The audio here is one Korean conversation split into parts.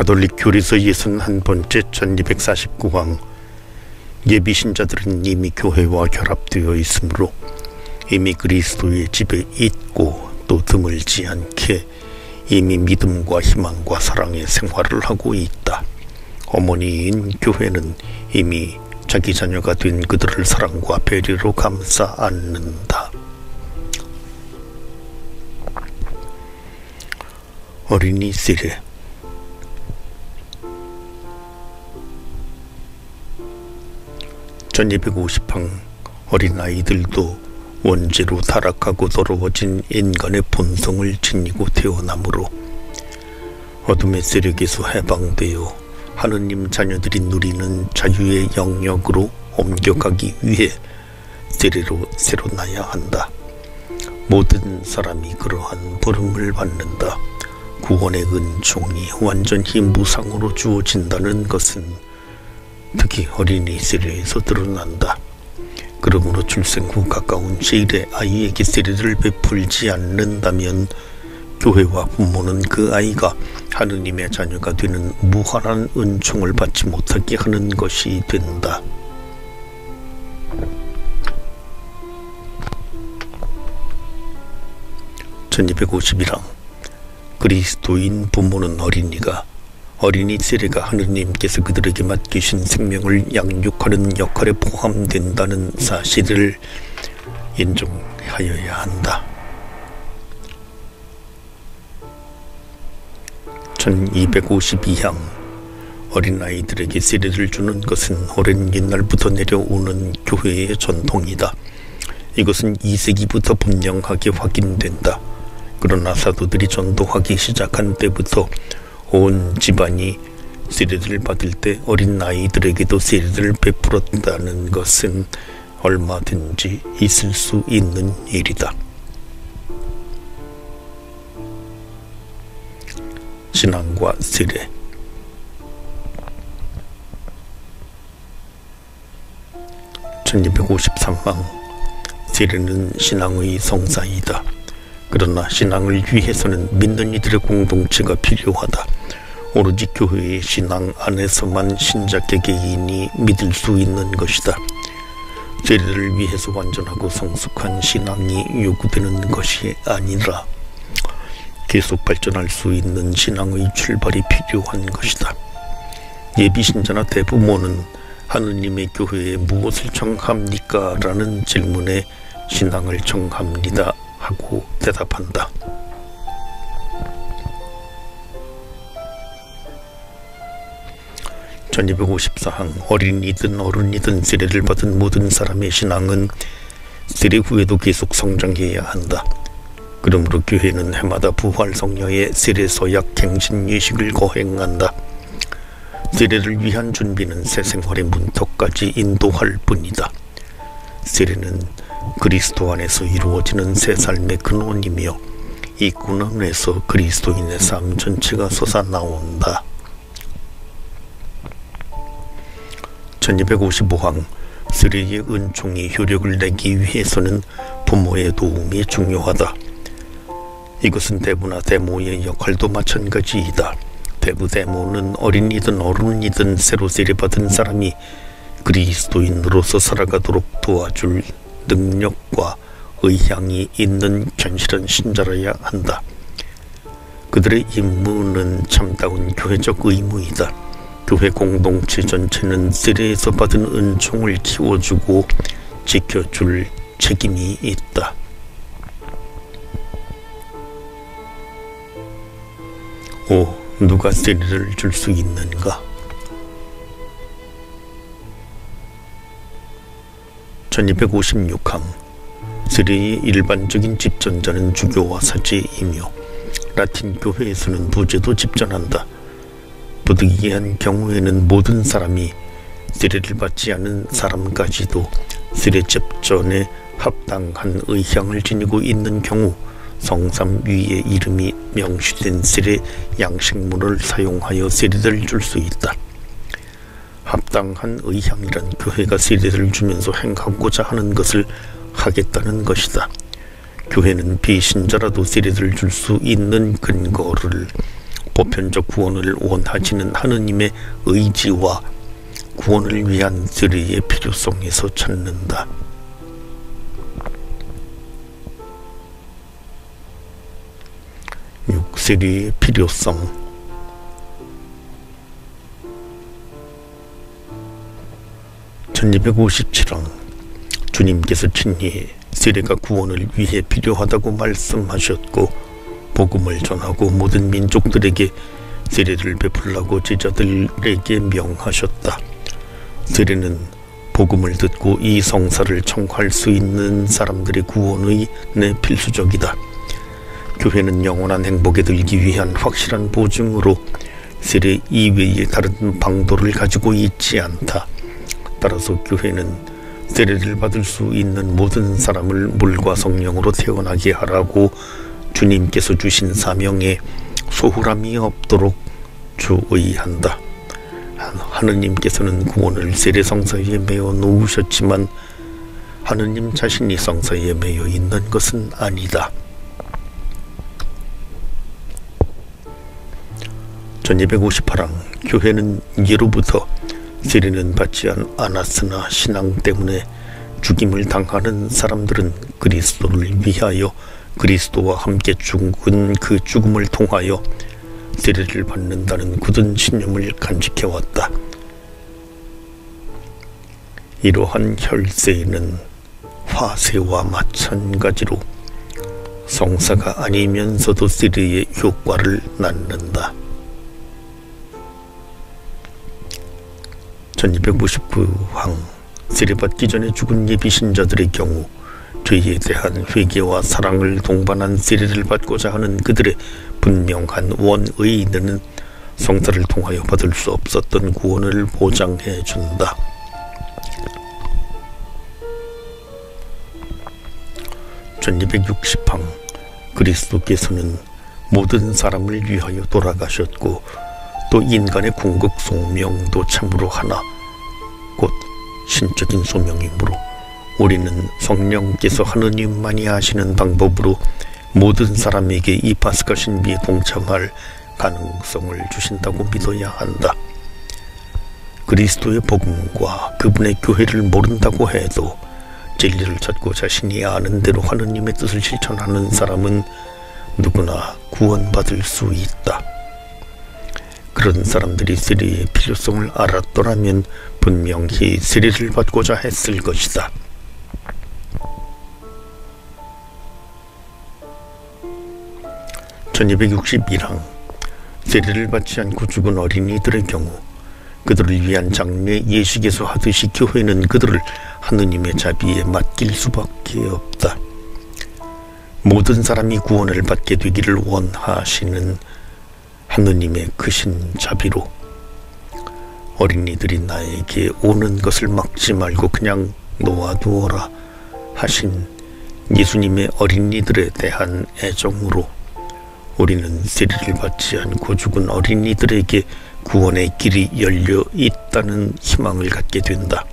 가톨릭 교리서 61번째 1249강. 예비신자들은 이미 교회와 결합되어 있으므로 이미 그리스도의 집에 있고 또 드물지 않게 이미 믿음과 희망과 사랑의 생활을 하고 있다. 어머니인 교회는 이미 자기 자녀가 된 그들을 사랑과 배려로 감싸 안는다. 어린이 세례. (1250방) 어린아이들도 원죄로 타락하고 더러워진 인간의 본성을 지니고 태어나므로 어둠의 세력에서 해방되어 하느님 자녀들이 누리는 자유의 영역으로 옮겨가기 위해 세례로 새로 나야 한다. 모든 사람이 그러한 부름을 받는다. 구원의 은총이 완전히 무상으로 주어진다는 것은 특히 어린이 세례에서 드러난다. 그러므로 출생 후 가까운 시일에 아이에게 세례를 베풀지 않는다면 교회와 부모는 그 아이가 하느님의 자녀가 되는 무한한 은총을 받지 못하게 하는 것이 된다. (1251항) 그리스도인 부모는 어린이 세례가 하느님께서 그들에게 맡기신 생명을 양육하는 역할에 포함된다는 사실을 인정하여야 한다. 1252항 어린아이들에게 세례를 주는 것은 오랜 옛날부터 내려오는 교회의 전통이다. 이것은 2세기부터 분명하게 확인된다. 그러나 사도들이 전도하기 시작한 때부터 온 집안이 세례를 받을 때 어린 아이들에게도 세례를 베풀었다는 것은 얼마든지 있을 수 있는 일이다. 신앙과 세례. (1253방) 세례는 신앙의 성사이다. 그러나 신앙을 위해서는 믿는 이들의 공동체가 필요하다. 오로지 교회의 신앙 안에서만 신자 개개인이 믿을 수 있는 것이다. 세례를 위해서 완전하고 성숙한 신앙이 요구되는 것이 아니라 계속 발전할 수 있는 신앙의 출발이 필요한 것이다. 예비신자나 대부모는 하느님의 교회에 무엇을 청합니까? 라는 질문에 신앙을 청합니다 하고 대답한다. (1254항) 어린이든 어른이든 세례를 받은 모든 사람의 신앙은 세례 후에도 계속 성장해야 한다. 그러므로 교회는 해마다 부활성녀의 세례 서약 갱신 예식을 거행한다. 세례를 위한 준비는 새 생활의 문턱까지 인도할 뿐이다. 세례는 그리스도 안에서 이루어지는 새 삶의 근원이며 이 근원에서 그리스도인의 삶 전체가 솟아나온다. 1255항 세례의 은총이 효력을 내기 위해서는 부모의 도움이 중요하다. 이것은 대부나 대모의 역할도 마찬가지이다. 대부 대모는 어린이든 어른이든 새로 세례받은 사람이 그리스도인으로서 살아가도록 도와줄 능력과 의향이 있는 견실한 신자라야 한다. 그들의 임무는 참다운 교회적 의무이다. 교회 공동체 전체는 세례에서 받은 은총을 키워주고 지켜줄 책임이 있다. 누가 세례를 줄 수 있는가? 1256항 세례의 일반적인 집전자는 주교와 사제이며 라틴 교회에서는 부제도 집전한다. 부득이한 경우에는 모든 사람이 세례를 받지 않은 사람까지도 세례 집전에 합당한 의향을 지니고 있는 경우 성삼 위에 이름이 명시된 세례 양식물을 사용하여 세례를 줄 수 있다. 합당한 의향이란 교회가 세례를 주면서 행하고자 하는 것을 하겠다는 것이다. 교회는 비신자라도 세례를 줄 수 있는 근거를 보편적 구원을 원하시는 하느님의 의지와 구원을 위한 세례의 필요성에서 찾는다. 세례의 필요성. (1257장) 주님께서 친히 세례가 구원을 위해 필요하다고 말씀하셨고 복음을 전하고 모든 민족들에게 세례를 베풀라고 제자들에게 명하셨다. 세례는 복음을 듣고 이 성사를 청할 수 있는 사람들의 구원의 필수적이다. 교회는 영원한 행복에 들기 위한 확실한 보증으로 세례 이외의 다른 방도를 가지고 있지 않다. 따라서 교회는 세례를 받을 수 있는 모든 사람을 물과 성령으로 태어나게 하라고 주님께서 주신 사명에 소홀함이 없도록 주의한다. 하느님께서는 구원을 세례 성사에 매어 놓으셨지만 하느님 자신이 성사에 매여 있는 것은 아니다. 1258장 교회는 예로부터 세례는 받지 않았으나 신앙 때문에 죽임을 당하는 사람들은 그리스도를 위하여 그리스도와 함께 죽은 그 죽음을 통하여 세례를 받는다는 굳은 신념을 간직해왔다. 이러한 혈세는 화세와 마찬가지로 성사가 아니면서도 세례의 효과를 낳는다. 1259항 세례받기 전에 죽은 예비신자들의 경우 죄에 대한 회개와 사랑을 동반한 세례를 받고자 하는 그들의 분명한 원의는 성사를 통하여 받을 수 없었던 구원을 보장해 준다. (1260항) 그리스도께서는 모든 사람을 위하여 돌아가셨고 또 인간의 궁극 소명도 참으로 하나 곧 신적인 소명이므로 우리는 성령께서 하느님만이 아시는 방법으로 모든 사람에게 이 파스카 신비에 동참할 가능성을 주신다고 믿어야 한다. 그리스도의 복음과 그분의 교회를 모른다고 해도 진리를 찾고 자신이 아는 대로 하느님의 뜻을 실천하는 사람은 누구나 구원받을 수 있다. 그런 사람들이 세례의 필요성을 알았더라면 분명히 세례를 받고자 했을 것이다. 1261항 세례를 받지 않고 죽은 어린이들의 경우 그들을 위한 장례 예식에서 하듯이 교회는 그들을 하느님의 자비에 맡길 수밖에 없다. 모든 사람이 구원을 받게 되기를 원하시는 하느님의 크신 자비로 어린이들이 나에게 오는 것을 막지 말고 그냥 놓아두어라 하신 예수님의 어린이들에 대한 애정으로 우리는 세례를 받지 않고 죽은 어린이들에게 구원의 길이 열려 있다는 희망을 갖게 된다.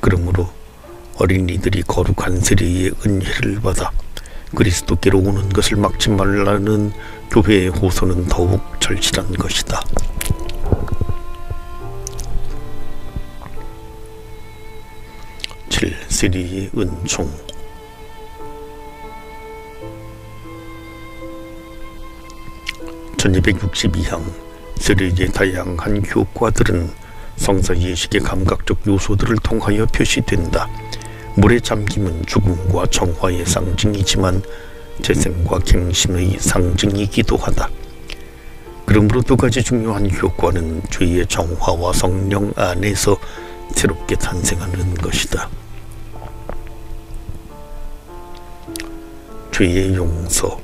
그러므로 어린이들이 거룩한 세례의 은혜를 받아 그리스도께로 오는 것을 막지 말라는 교회의 호소는 더욱 절실한 것이다. 세례의 은총. (1262항) 세례의 다양한 효과들은 성사 예식의 감각적 요소들을 통하여 표시된다. 물에 잠김은 죽음과 정화의 상징이지만 재생과 갱신의 상징이기도 하다. 그러므로 두 가지 중요한 효과는 죄의 정화와 성령 안에서 새롭게 탄생하는 것이다. 죄의 용서.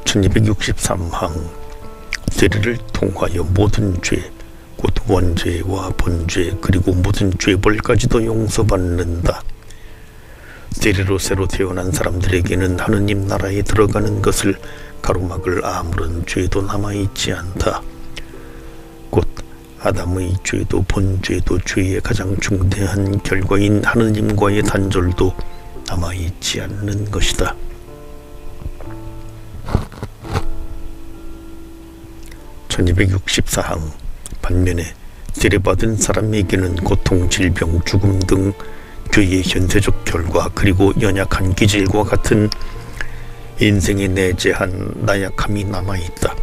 (1263항) 세례를 통하여 모든 죄, 곧 원죄와 본죄 그리고 모든 죄벌까지도 용서받는다. 세례로 새로 태어난 사람들에게는 하느님 나라에 들어가는 것을 가로막을 아무런 죄도 남아있지 않다. 곧 아담의 죄도 본죄도 죄의 가장 중대한 결과인 하느님과의 단절도 남아있지 않는 것이다. 1264항 반면에 세례받은 사람에게는 고통, 질병, 죽음 등 교회의 현세적 결과 그리고 연약한 기질과 같은 인생에 내재한 나약함이 남아있다.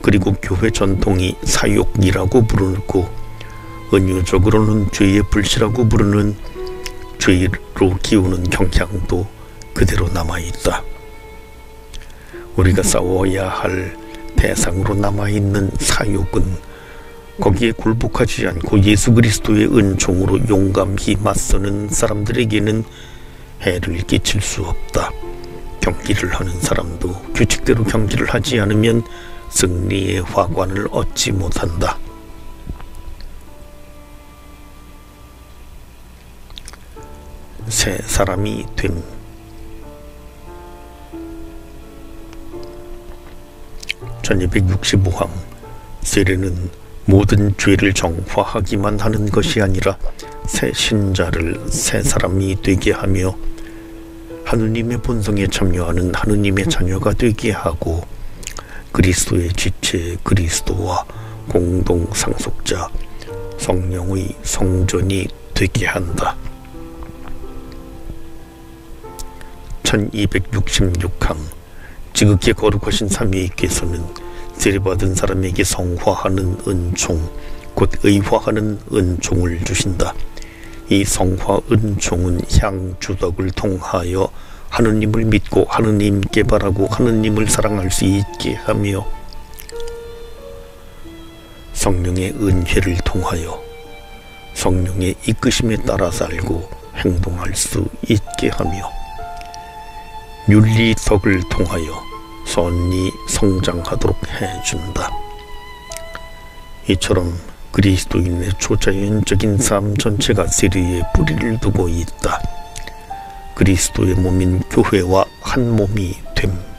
그리고 교회 전통이 사욕이라고 부르고 은유적으로는 죄의 불씨라고 부르는 죄로 기우는 경향도 그대로 남아있다. 우리가 싸워야 할 대상으로 남아있는 사욕은 거기에 굴복하지 않고 예수 그리스도의 은총으로 용감히 맞서는 사람들에게는 해를 끼칠 수 없다. 경기를 하는 사람도 규칙대로 경기를 하지 않으면 승리의 화관을 얻지 못한다. 새 사람이 됨. (1265항) 세례는 모든 죄를 정화하기만 하는 것이 아니라 새 신자를 새 사람이 되게 하며 하느님의 본성에 참여하는 하느님의 자녀가 되게 하고 그리스도의 지체 그리스도와 공동 상속자 성령의 성전이 되게 한다. 1266항 지극히 거룩하신 삼위일께서는 세례받은 사람에게 성화하는 은총, 곧 의화하는 은총을 주신다. 이 성화 은총은 향주덕을 통하여 하느님을 믿고 하느님께 바라고 하느님을 사랑할 수 있게 하며 성령의 은혜를 통하여 성령의 이끄심에 따라 살고 행동할 수 있게 하며 윤리덕을 통하여 선이 성장하도록 해준다. 이처럼 그리스도인의 초자연적인 삶 전체가 세례에 뿌리를 두고 있다. 그리스도의 몸인 교회와 한 몸이 됨.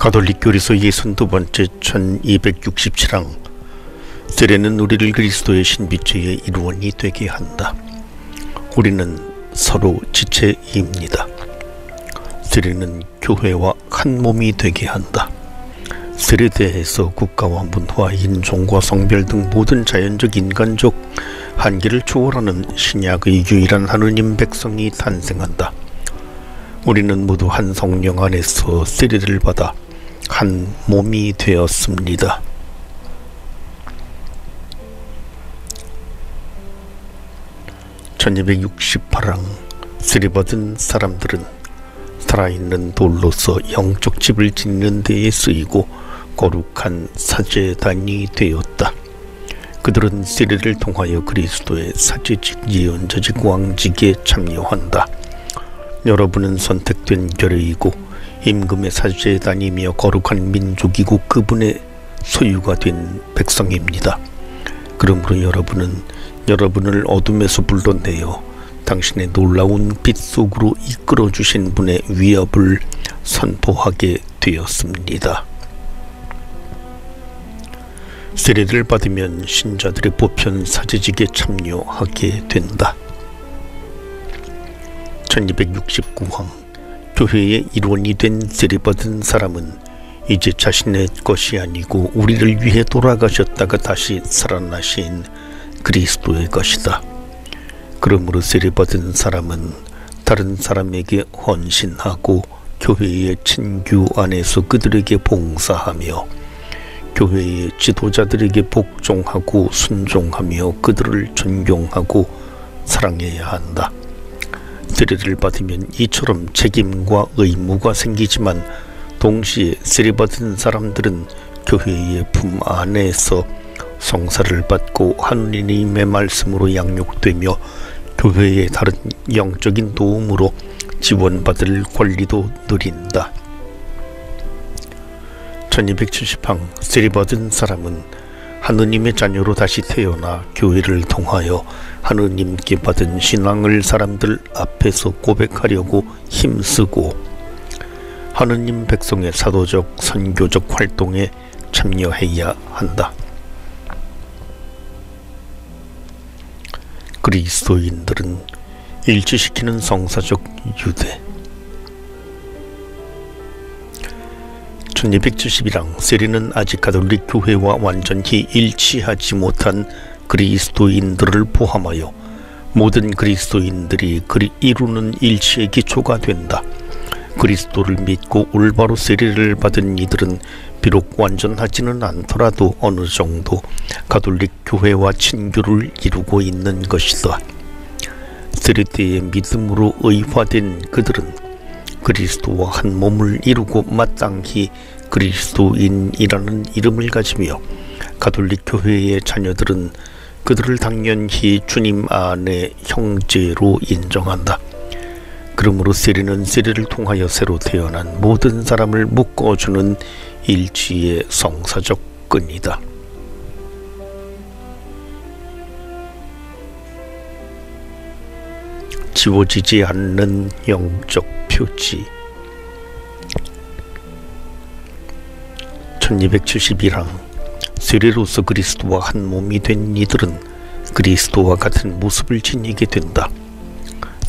가톨릭 교리서 62번째 1267항 세례는 우리를 그리스도의 신비체의 일원이 되게 한다. 우리는 서로 지체입니다. 세례는 교회와 한 몸이 되게 한다. 세례대에서 국가와 문화, 인종과 성별 등 모든 자연적 인간적 한계를 초월하는 신약의 유일한 하느님 백성이 탄생한다. 우리는 모두 한 성령 안에서 세례를 받아 한 몸이 되었습니다. (1268항) 세례받은 사람들은 살아있는 돌로서 영적 집을 짓는 데에 쓰이고 거룩한 사제단이 되었다. 그들은 세례를 통하여 그리스도의 사제직, 예언자직, 왕직에 참여한다. 여러분은 선택된 결의이고 임금의 사제단이며 거룩한 민족이고 그분의 소유가 된 백성입니다. 그러므로 여러분은 여러분을 어둠에서 불러내어 당신의 놀라운 빛 속으로 이끌어 주신 분의 위협을 선포하게 되었습니다. 세례를 받으면 신자들의 보편 사제직에 참여하게 된다. 1269항 교회의 일원이 된 세례받은 사람은 이제 자신의 것이 아니고 우리를 위해 돌아가셨다가 다시 살아나신 그리스도의 것이다. 그러므로 세례받은 사람은 다른 사람에게 헌신하고 교회의 친교 안에서 그들에게 봉사하며 교회의 지도자들에게 복종하고 순종하며 그들을 존경하고 사랑해야 한다. 세례를 받으면 이처럼 책임과 의무가 생기지만 동시에 세례받은 사람들은 교회의 품 안에서 성사를 받고 하느님의 말씀으로 양육되며 교회의 다른 영적인 도움으로 지원받을 권리도 누린다. 1270항 세례받은 사람은 하느님의 자녀로 다시 태어나 교회를 통하여 하느님께 받은 신앙을 사람들 앞에서 고백하려고 힘쓰고 하느님 백성의 사도적 선교적 활동에 참여해야 한다. 그리스도인들은 일치시키는 성사적 유대. 1271랑 세례는 아직 가톨릭 교회와 완전히 일치하지 못한 그리스도인들을 포함하여 모든 그리스도인들이 이루는 일치의 기초가 된다. 그리스도를 믿고 올바로 세례를 받은 이들은 비록 완전하지는 않더라도 어느 정도 가톨릭 교회와 친교를 이루고 있는 것이다. 세례 때의 믿음으로 의화된 그들은 그리스도와 한 몸을 이루고 마땅히 그리스도인이라는 이름을 가지며 가톨릭 교회의 자녀들은 그들을 당연히 주님 안에 형제로 인정한다. 그러므로 세례는 세례를 통하여 새로 태어난 모든 사람을 묶어주는 일치의 성사적 끈이다. 지워지지 않는 영적 표지. 1271항 세례로서 그리스도와 한 몸이 된 이들은 그리스도와 같은 모습을 지니게 된다.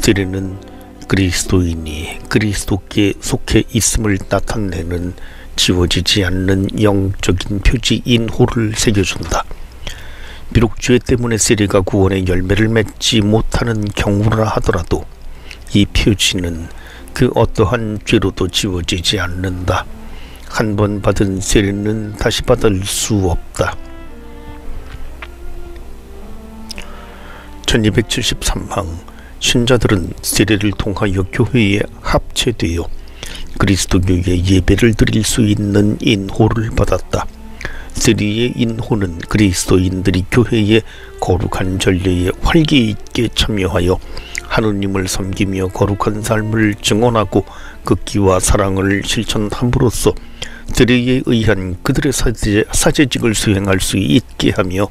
세례는 그리스도인이 그리스도께 속해 있음을 나타내는 지워지지 않는 영적인 표지 인호를 새겨준다. 비록 죄 때문에 세례가 구원의 열매를 맺지 못하는 경우라 하더라도 이 표지는 그 어떠한 죄로도 지워지지 않는다. 한 번 받은 세례는 다시 받을 수 없다. 1273항 신자들은 세례를 통하여 교회에 합체되어 그리스도교의 예배를 드릴 수 있는 인호를 받았다. 세례의 인호는 그리스도인들이 교회의 거룩한 전례에 활기 있게 참여하여 하느님을 섬기며 거룩한 삶을 증언하고 극기와 사랑을 실천함으로써 세례에 의한 그들의 사제직을 수행할 수 있게 하며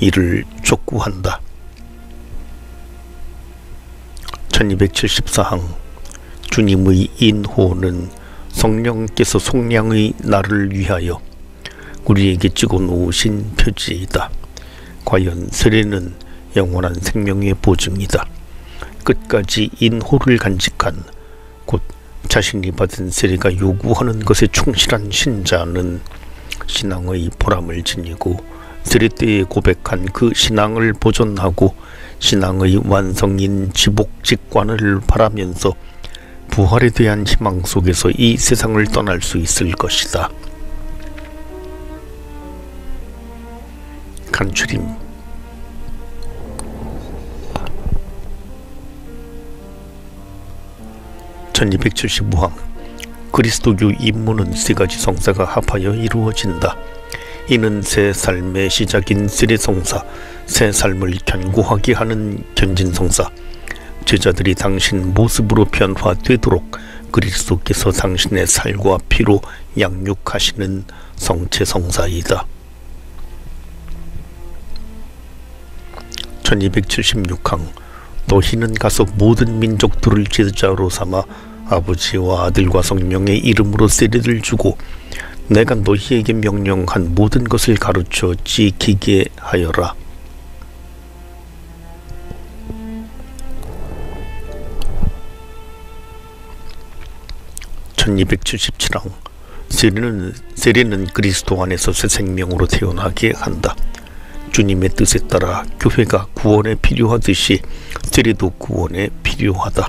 이를 촉구한다. 1274항 주님의 인호는 성령께서 속량의 날을 위하여 우리에게 찍어 놓으신 표지이다. 과연 세례는 영원한 생명의 보증이다. 끝까지 인호를 간직한 곧 자신이 받은 세례가 요구하는 것에 충실한 신자는 신앙의 보람을 지니고 세례 때에 고백한 그 신앙을 보존하고 신앙의 완성인 지복직관을 바라면서 부활에 대한 희망 속에서 이 세상을 떠날 수 있을 것이다. 간추림. (1275항) 그리스도교 임무는 세 가지 성사가 합하여 이루어진다. 이는 새 삶의 시작인 세례성사, 새 삶을 견고하게 하는 견진성사, 제자들이 당신 모습으로 변화되도록 그리스도께서 당신의 살과 피로 양육하시는 성체성사이다. 1276항 너희는 가서 모든 민족들을 제자로 삼아 아버지와 아들과 성령의 이름으로 세례를 주고 내가 너희에게 명령한 모든 것을 가르쳐 지키게 하여라. (1277항) 세례는 그리스도 안에서 새 생명으로 태어나게 한다. 주님의 뜻에 따라 교회가 구원에 필요하듯이 세례도 구원에 필요하다.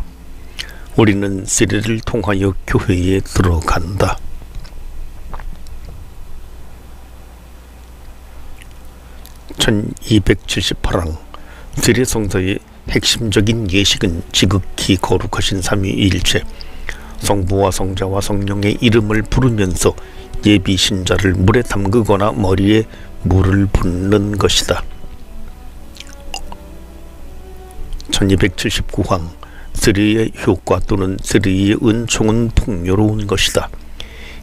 우리는 세례를 통하여 교회에 들어간다. 1278항 세례성사의 핵심적인 예식은 지극히 거룩하신 삼위일체 성부와 성자와 성령의 이름을 부르면서 예비 신자를 물에 담그거나 머리에 물을 붓는 것이다. 1279항 세례의 효과 또는 세례의 은총은 풍요로운 것이다.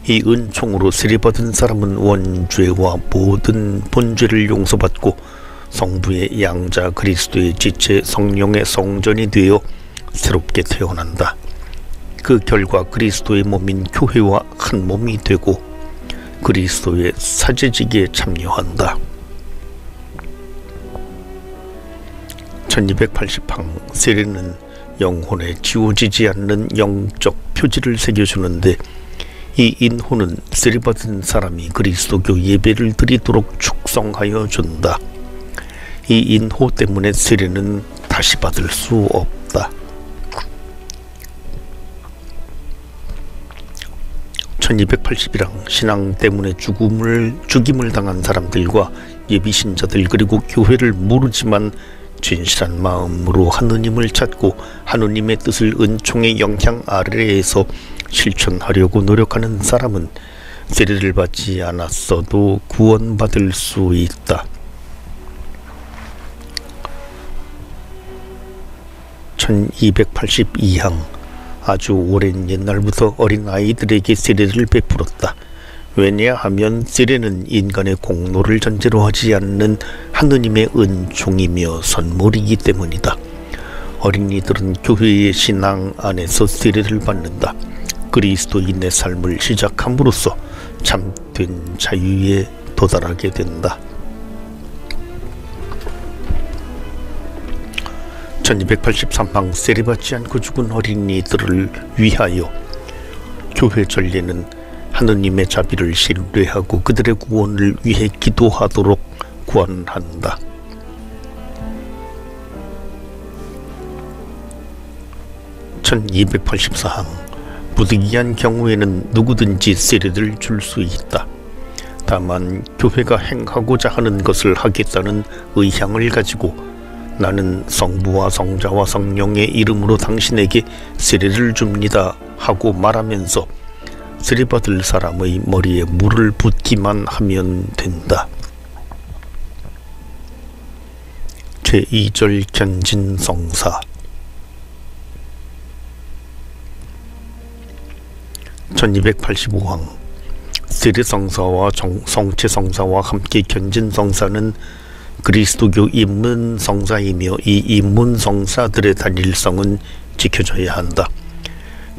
이 은총으로 세례받은 사람은 원죄와 모든 본죄를 용서받고 성부의 양자 그리스도의 지체 성령의 성전이 되어 새롭게 태어난다. 그 결과 그리스도의 몸인 교회와 한 몸이 되고 그리스도의 사제직에 참여한다. 1280항 세례는 영혼에 지워지지 않는 영적 표지를 새겨주는데 이 인호는 세례받은 사람이 그리스도교 예배를 드리도록 축성하여 준다. 이 인호 때문에 세례는 다시 받을 수 없다. 1281항 신앙 때문에 죽임을 당한 사람들과 예비신자들 그리고 교회를 모르지만 진실한 마음으로 하느님을 찾고 하느님의 뜻을 은총의 영향 아래에서 실천하려고 노력하는 사람은 세례를 받지 않았어도 구원받을 수 있다. 1282항 아주 오랜 옛날부터 어린아이들에게 세례를 베풀었다. 왜냐하면 세례는 인간의 공로를 전제로 하지 않는 하느님의 은총이며 선물이기 때문이다. 어린이들은 교회의 신앙 안에서 세례를 받는다. 그리스도인의 삶을 시작함으로써 참된 자유에 도달하게 된다. 1283항 세례받지 않고 죽은 어린이들을 위하여 교회 전례는 하느님의 자비를 신뢰하고 그들의 구원을 위해 기도하도록 권한다. 1284항 부득이한 경우에는 누구든지 세례를 줄 수 있다. 다만 교회가 행하고자 하는 것을 하겠다는 의향을 가지고 나는 성부와 성자와 성령의 이름으로 당신에게 세례를 줍니다 하고 말하면서 세례받을 사람의 머리에 물을 붓기만 하면 된다. 제2절 견진성사 1285항 세례성사와 성체성사와 함께 견진성사는 그리스도교 입문성사이며 이 입문성사들의 단일성은 지켜져야 한다.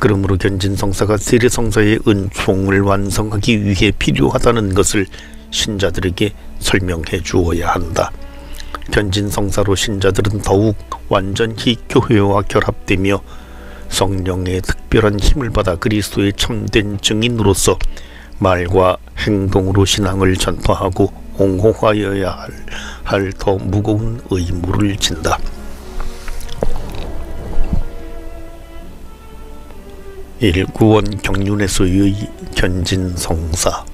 그러므로 견진성사가 세례성사의 은총을 완성하기 위해 필요하다는 것을 신자들에게 설명해 주어야 한다. 견진성사로 신자들은 더욱 완전히 교회와 결합되며 성령의 특별한 힘을 받아 그리스도의 참된 증인으로서 말과 행동으로 신앙을 전파하고 옹호하여야 할 더 무거운 의무를 진다. 구원 경륜에서의 견진성사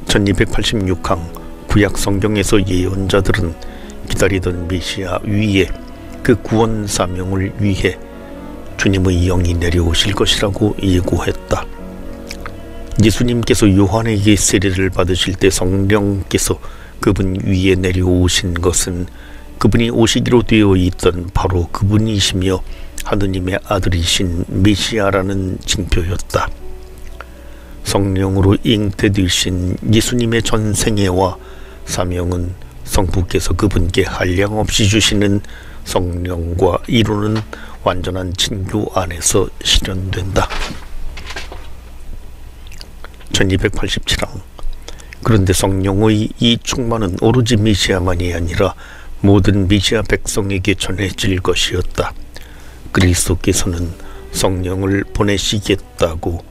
1286항 구약 성경에서 예언자들은 기다리던 메시아 위에 그 구원 사명을 위해 주님의 영이 내려오실 것이라고 예고했다. 예수님께서 요한에게 세례를 받으실 때 성령께서 그분 위에 내려오신 것은 그분이 오시기로 되어 있던 바로 그분이시며 하느님의 아들이신 메시아라는 징표였다. 성령으로 잉태되신 예수님의 전생애와 사명은 성부께서 그분께 한량없이 주시는 성령과 이루는 완전한 친교 안에서 실현된다. 1287항 그런데 성령의 이 충만은 오로지 메시아만이 아니라 모든 메시아 백성에게 전해질 것이었다. 그리스도께서는 성령을 보내시겠다고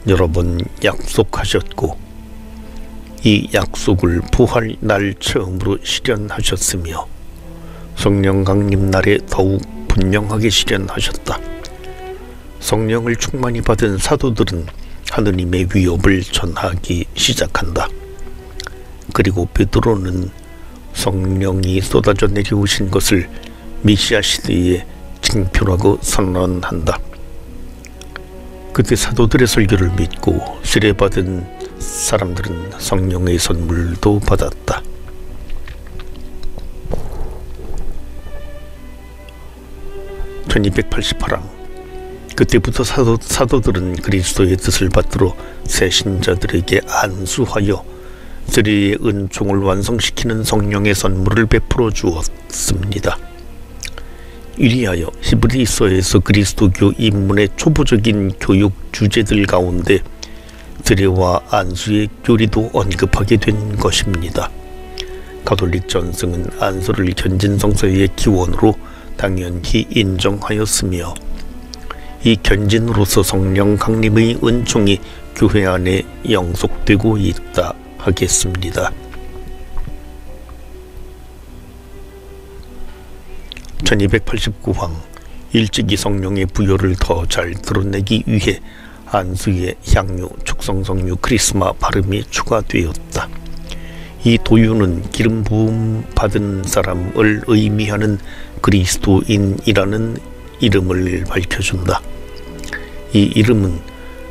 여러 번 약속하셨고 이 약속을 부활 날 처음으로 실현하셨으며 성령 강림 날에 더욱 분명하게 실현하셨다. 성령을 충만히 받은 사도들은 하느님의 위협을 전하기 시작한다. 그리고 베드로는 성령이 쏟아져 내려오신 것을 메시아 시대의 징표라고 선언한다. 그때 사도들의 설교를 믿고 세례받은 사람들은 성령의 선물도 받았다. 1288항 그때부터 사도들은 그리스도의 뜻을 받들어 새 신자들에게 안수하여 세례의 은총을 완성시키는 성령의 선물을 베풀어 주었습니다. 이리하여 히브리서에서 그리스도교 입문의 초보적인 교육 주제들 가운데 세례와 안수의 교리도 언급하게 된 것입니다. 가톨릭 전승은 안수를 견진성서의 기원으로 당연히 인정하였으며 이 견진으로서 성령 강림의 은총이 교회 안에 영속되고 있다 하겠습니다. 1289황 일찍이 성령의 부여를 더 잘 드러내기 위해 안수에 향유, 축성성유, 크리스마 발음이 추가되었다. 이 도유는 기름 부음 받은 사람을 의미하는 그리스도인이라는 이름을 밝혀준다. 이 이름은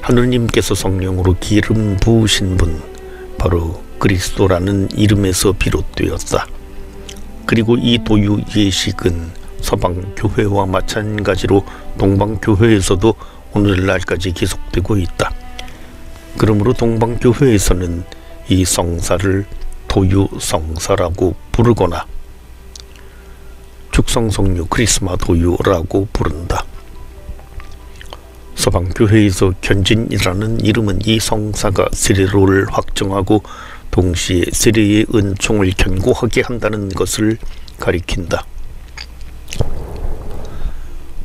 하느님께서 성령으로 기름 부으신 분, 바로 그리스도라는 이름에서 비롯되었다. 그리고 이 도유 예식은 서방교회와 마찬가지로 동방교회에서도 오늘날까지 계속되고 있다. 그러므로 동방교회에서는 이 성사를 도유성사라고 부르거나 축성성유 크리스마 도유라고 부른다. 서방교회에서 견진이라는 이름은 이 성사가 세례로를 확정하고 동시에 세례의 은총을 견고하게 한다는 것을 가리킨다.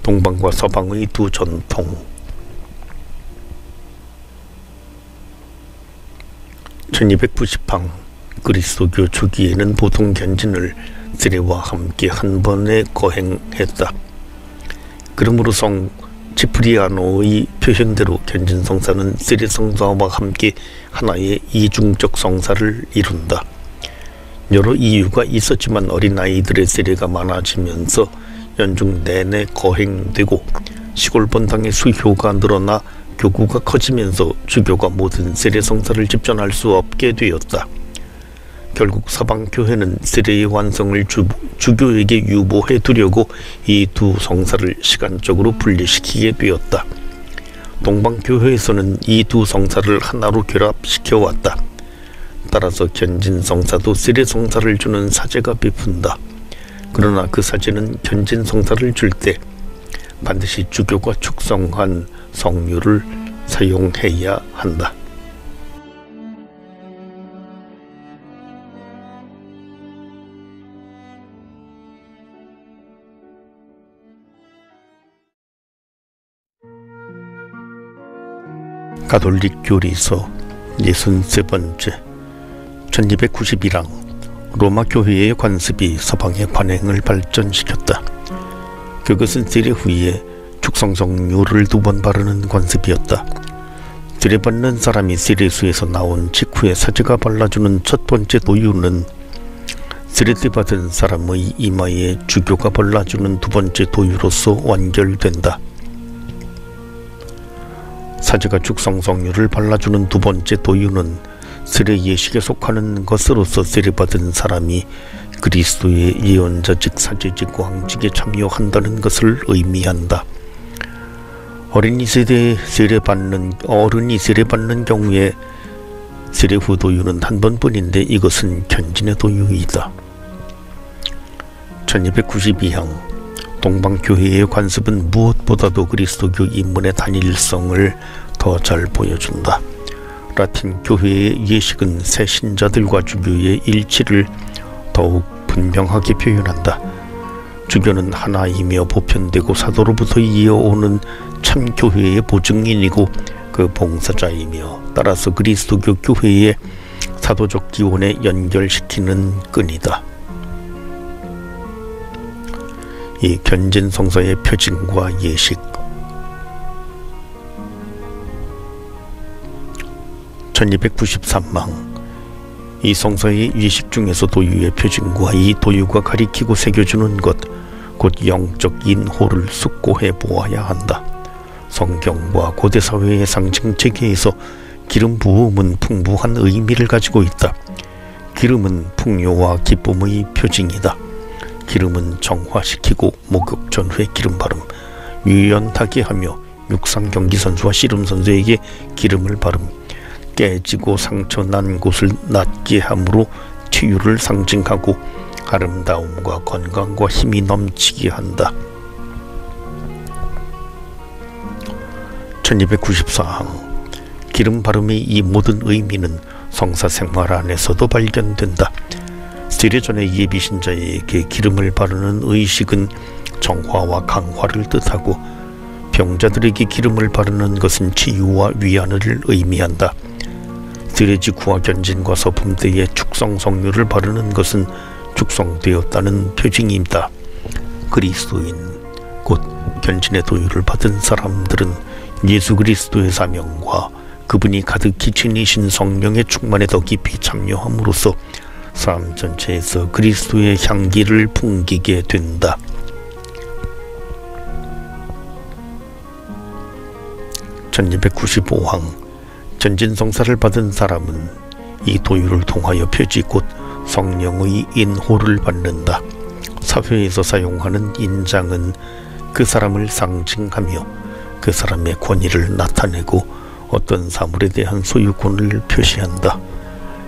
동방과 서방의 두 전통. 1290황 그리스도교 초기에는 보통 견진을 세례와 함께 한 번에 거행했다. 그러므로 성 치프리아노의 표현대로 견진성사는 세례성사와 함께 하나의 이중적 성사를 이룬다. 여러 이유가 있었지만 어린아이들의 세례가 많아지면서 연중 내내 거행되고 시골 본당의 수효가 늘어나 교구가 커지면서 주교가 모든 세례성사를 집전할 수 없게 되었다. 결국 서방교회는 세례의 완성을 주교에게 유보해 두려고 이 두 성사를 시간적으로 분리시키게 되었다. 동방교회에서는 이 두 성사를 하나로 결합시켜 왔다. 따라서 견진성사도 세례성사를 주는 사제가 베푼다. 그러나 그 사제는 견진성사를 줄 때 반드시 주교가 축성한 성유를 사용해야 한다. 가톨릭 교리서 63번째 1291항 로마 교회의 관습이 서방의 관행을 발전시켰다. 그것은 세례 후에 축성성유를 2번 바르는 관습이었다. 세례받는 사람이 세례수에서 나온 직후에 사제가 발라주는 첫 번째 도유는 세례 때 받은 사람의 이마에 주교가 발라주는 2번째 도유로서 완결된다. 사제가 축성성유를 발라주는 2번째 도유는 세례 예식에 속하는 것으로서 세례받은 사람이 그리스도의 예언자직 사제직 왕직에 참여한다는 것을 의미한다. 어른이 세례받는 경우에 세례 후 도유는 한 번뿐인데 이것은 견진의 도유이다. 1292항 동방교회의 관습은 무엇보다도 그리스도교 입문의 단일성을 더 잘 보여준다. 라틴 교회의 예식은 새 신자들과 주교의 일치를 더욱 분명하게 표현한다. 주교는 하나이며 보편되고 사도로부터 이어오는 참 교회의 보증인이고 그 봉사자이며 따라서 그리스도교 교회의 사도적 기원에 연결시키는 끈이다. 이 견진성사의 표징과 예식 1293망 이 성사의 예식 중에서 도유의 표징과 이 도유가 가리키고 새겨주는 것, 곧 영적 인호를 숙고해 보아야 한다. 성경과 고대 사회의 상징 체계에서 기름 부음은 풍부한 의미를 가지고 있다. 기름은 풍요와 기쁨의 표징이다. 기름은 정화시키고 목욕 전후의 기름 바름, 유연하게 하며 육상 경기 선수와 씨름 선수에게 기름을 바름 깨지고 상처 난 곳을 낫게 함으로 치유를 상징하고 아름다움과 건강과 힘이 넘치게 한다. 1294항 기름 바름의 이 모든 의미는 성사 생활 안에서도 발견된다. 세례전의 예비신자에게 기름을 바르는 의식은 정화와 강화를 뜻하고 병자들에게 기름을 바르는 것은 치유와 위안을 의미한다. 세례 직후와 견진과 서품 때에 축성 성류를 바르는 것은 축성되었다는 표징입니다. 그리스도인 곧 견진의 도유를 받은 사람들은 예수 그리스도의 사명과 그분이 가득히 지니신 성령의 충만에 더 깊이 참여함으로써 삶 전체에서 그리스도의 향기를 풍기게 된다. 1295항 전진성사를 받은 사람은 이 도유를 통하여 표지 곧 성령의 인호를 받는다. 사회에서 사용하는 인장은 그 사람을 상징하며 그 사람의 권위를 나타내고 어떤 사물에 대한 소유권을 표시한다.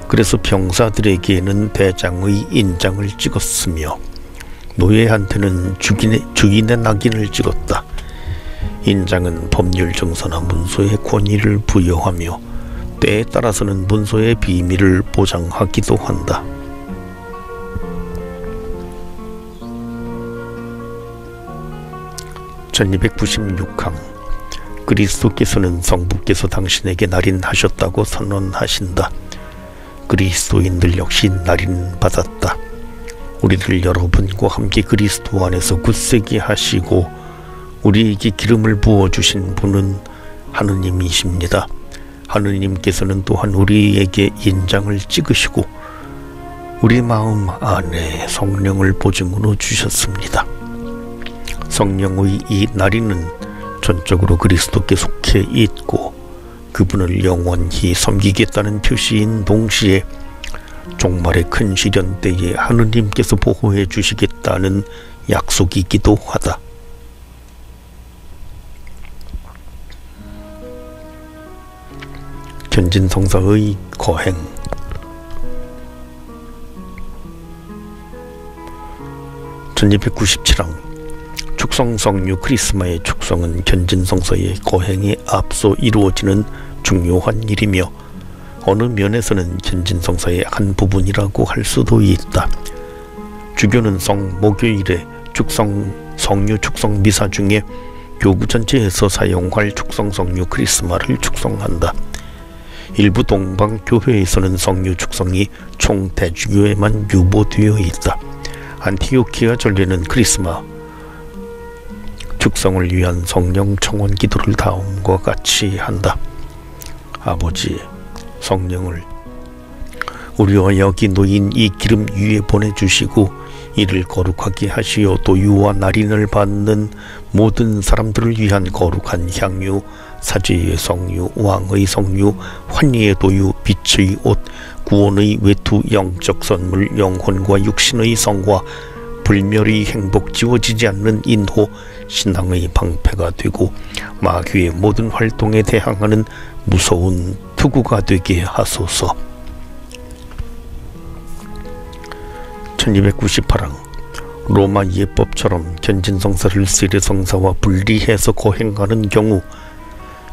그래서 병사들에게는 대장의 인장을 찍었으며 노예한테는 주인의 낙인을 찍었다. 인장은 법률 정서나 문서의 권위를 부여하며 때에 따라서는 문서의 비밀을 보장하기도 한다. 1296항 그리스도께서는 성부께서 당신에게 날인하셨다고 선언하신다. 그리스도인들 역시 날인받았다. 우리들 여러분과 함께 그리스도 안에서 굳세게 하시고 우리에게 기름을 부어주신 분은 하느님이십니다. 하느님께서는 또한 우리에게 인장을 찍으시고 우리 마음 안에 성령을 보증으로 주셨습니다. 성령의 이 날인은 전적으로 그리스도께 속해 있고 그분을 영원히 섬기겠다는 표시인 동시에 종말의 큰 시련 때에 하느님께서 보호해 주시겠다는 약속이기도 하다. 견진성사의 거행 1297항 축성성류 크리스마의 축성은 견진성사의 거행에 앞서 이루어지는 중요한 일이며 어느 면에서는 견진성사의 한 부분이라고 할 수도 있다. 주교는 목요일에 성류 축성 미사 중에 교구 전체에서 사용할 축성성류 크리스마를 축성한다. 일부 동방교회에서는 성류 축성이 총 대주교에만 유보되어 있다. 안티오키아 전례는 크리스마 축성을 위한 성령 청원 기도를 다음과 같이 한다. 아버지, 성령을 우리와 여기 놓인 이 기름 위에 보내주시고 이를 거룩하게 하시어 도유와 날인을 받는 모든 사람들을 위한 거룩한 향유, 사제의 성유, 왕의 성유, 환희의 도유, 빛의 옷, 구원의 외투, 영적 선물, 영혼과 육신의 성화, 불멸의 행복, 지워지지 않는 인호, 신앙의 방패가 되고 마귀의 모든 활동에 대항하는 무서운 투구가 되게 하소서. 1298항 로마 예법처럼 견진성사를 세례성사와 분리해서 거행하는 경우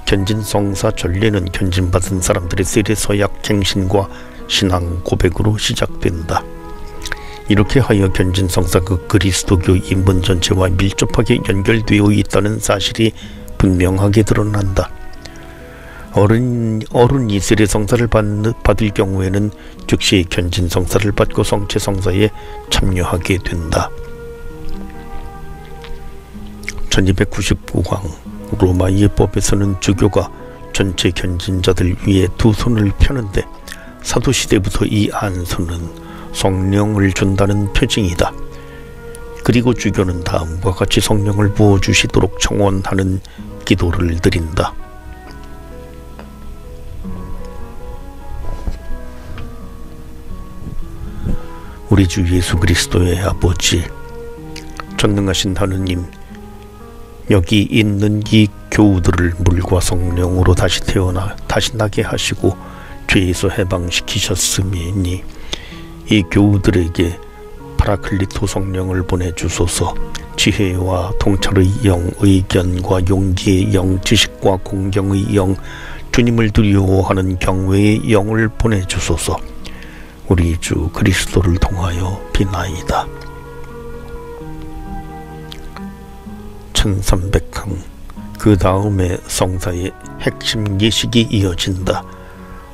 견진성사 전례는 견진받은 사람들의 세례 서약 갱신과 신앙 고백으로 시작된다. 이렇게 하여 견진성사가 그리스도교 인문 전체와 밀접하게 연결되어 있다는 사실이 분명하게 드러난다. 어른이 세례성사를 받을 경우에는 즉시 견진성사를 받고 성체성사에 참여하게 된다. 1299항 로마 예법에서는 주교가 전체 견진자들 위에 두 손을 펴는데 사도시대부터 이 안수는 성령을 준다는 표징이다. 그리고 주교는 다음과 같이 성령을 부어주시도록 청원하는 기도를 드린다. 우리 주 예수 그리스도의 아버지, 전능하신 하느님, 여기 있는 이 교우들을 물과 성령으로 다시 나게 하시고 죄에서 해방시키셨음이니 이 교우들에게 파라클리토 성령을 보내주소서. 지혜와 통찰의 영, 의견과 용기의 영, 지식과 공경의 영, 주님을 두려워하는 경외의 영을 보내주소서. 우리 주 그리스도를 통하여 비나이다. 1300항. 그 다음에 성사의 핵심 예식이 이어진다.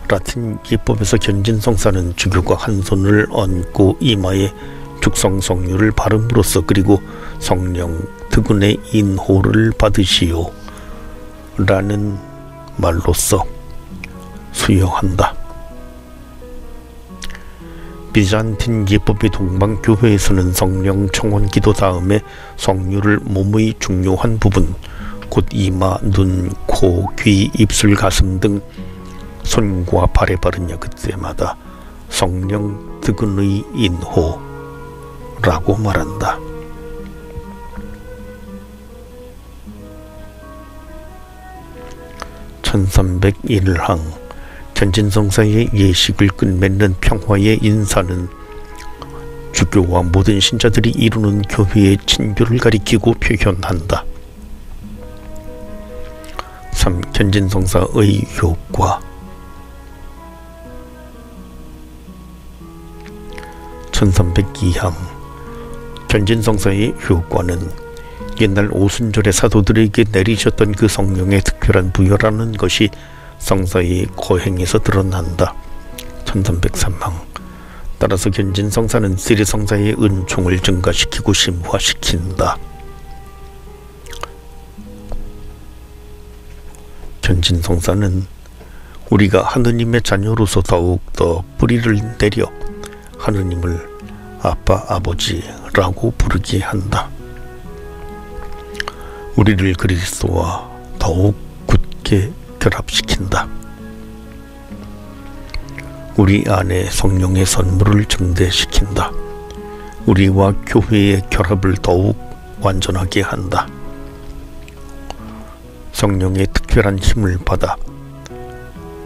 라틴 기법에서 견진성사는 주교가 한 손을 얹고 이마에 죽성성유를 바름으로써 그리고 성령 특운의 인호를 받으시오 라는 말로써 수여한다. 비잔틴 예법의 동방교회에서는 성령 청원 기도 다음에 성유를 몸의 중요한 부분, 곧 이마, 눈, 코, 귀, 입술, 가슴 등 손과 발에 바르냐 그때마다 성령 특운의 인호라고 말한다. (1301항) 견진성사의 예식을 끝맺는 평화의 인사는 주교와 모든 신자들이 이루는 교회의 친교를 가리키고 표현한다. 3. 견진성사의 효과. 1302항 견진성사의 효과는 옛날 오순절의 사도들에게 내리셨던 그 성령의 특별한 부여라는 것이 성사의 거행에서 드러난다. 1303항 따라서 견진성사는 세례성사의 은총을 증가시키고 심화시킨다. 견진성사는 우리가 하느님의 자녀로서 더욱더 뿌리를 내려 하느님을 아빠, 아버지라고 부르게 한다. 우리를 그리스도와 더욱 굳게 결합시킨다. 우리 안에 성령의 선물을 증대시킨다. 우리와 교회의 결합을 더욱 완전하게 한다. 성령의 특별한 힘을 받아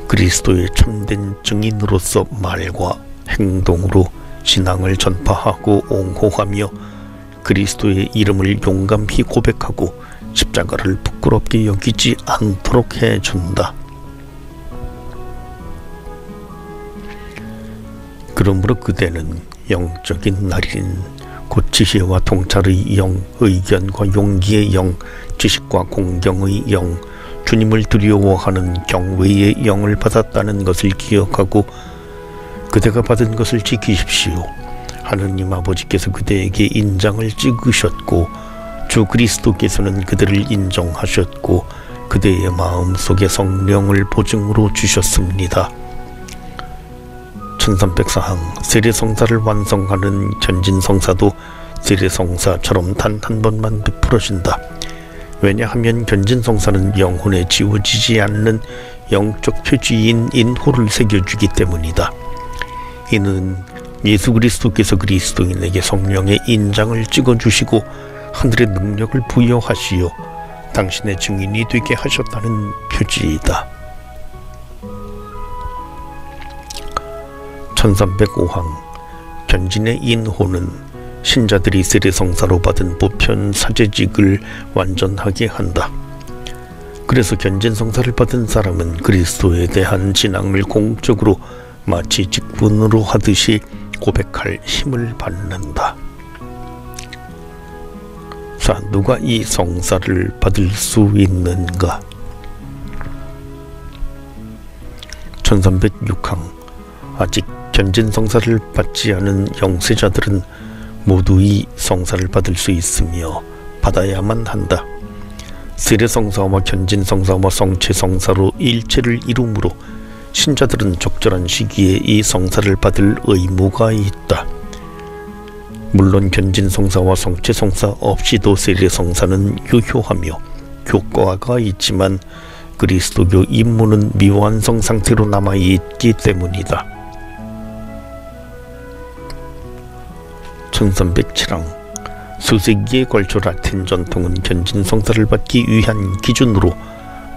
그리스도의 참된 증인으로서 말과 행동으로 신앙을 전파하고 옹호하며 그리스도의 이름을 용감히 고백하고 십자가를 부끄럽게 여기지 않도록 해준다. 그러므로 그대는 영적인 날인 곧 지혜와 통찰의 영, 의견과 용기의 영, 지식과 공경의 영, 주님을 두려워하는 경외의 영을 받았다는 것을 기억하고 그대가 받은 것을 지키십시오. 하느님 아버지께서 그대에게 인장을 찍으셨고 주 그리스도께서는 그들을 인정하셨고 그대의 마음속에 성령을 보증으로 주셨습니다. 1304항 세례성사를 완성하는 견진성사도 세례성사처럼 단 한 번만 베풀어진다. 왜냐하면 견진성사는 영혼에 지워지지 않는 영적 표지인 인호를 새겨주기 때문이다. 이는 예수 그리스도께서 그리스도인에게 성령의 인장을 찍어주시고 하늘의 능력을 부여하시어 당신의 증인이 되게 하셨다는 표지이다. 1305항 견진의 인호는 신자들이 세례성사로 받은 보편 사제직을 완전하게 한다. 그래서 견진성사를 받은 사람은 그리스도에 대한 신앙을 공적으로 마치 직분으로 하듯이 고백할 힘을 받는다. 자, 누가 이 성사를 받을 수 있는가? 1306항 아직 견진성사를 받지 않은 영세자들은 모두 이 성사를 받을 수 있으며 받아야만 한다. 세례성사와 견진성사와 성체성사로 일체를 이루므로 신자들은 적절한 시기에 이 성사를 받을 의무가 있다. 물론 견진성사와 성체성사 없이도 세례성사는 유효하며 효과가 있지만 그리스도교 임무는 미완성 상태로 남아있기 때문이다. 1307항 수세기에 걸쳐 라틴 전통은 견진성사를 받기 위한 기준으로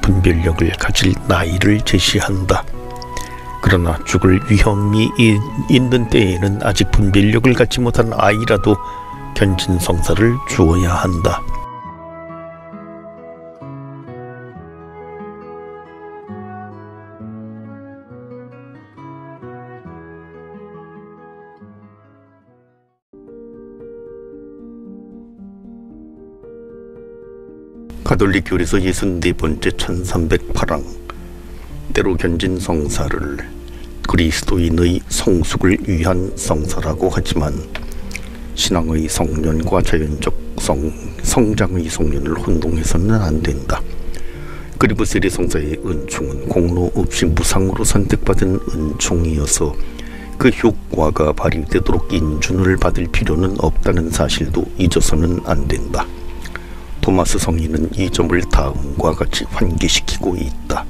분별력을 가질 나이를 제시한다. 그러나 죽을 위험이 있는 때에는 아직 분별력을 갖지 못한 아이라도 견진성사를 주어야 한다. 가톨릭 교리서 64번째 1308항 때로 견진성사를 그리스도인의 성숙을 위한 성사라고 하지만 신앙의 성년과 자연적 성장의 성년을 혼동해서는 안 된다. 그리고 세례성사의 은총은 공로 없이 무상으로 선택받은 은총이어서 그 효과가 발휘되도록 인준을 받을 필요는 없다는 사실도 잊어서는 안 된다. 토마스 성인은 이 점을 다음과 같이 환기시키고 있다.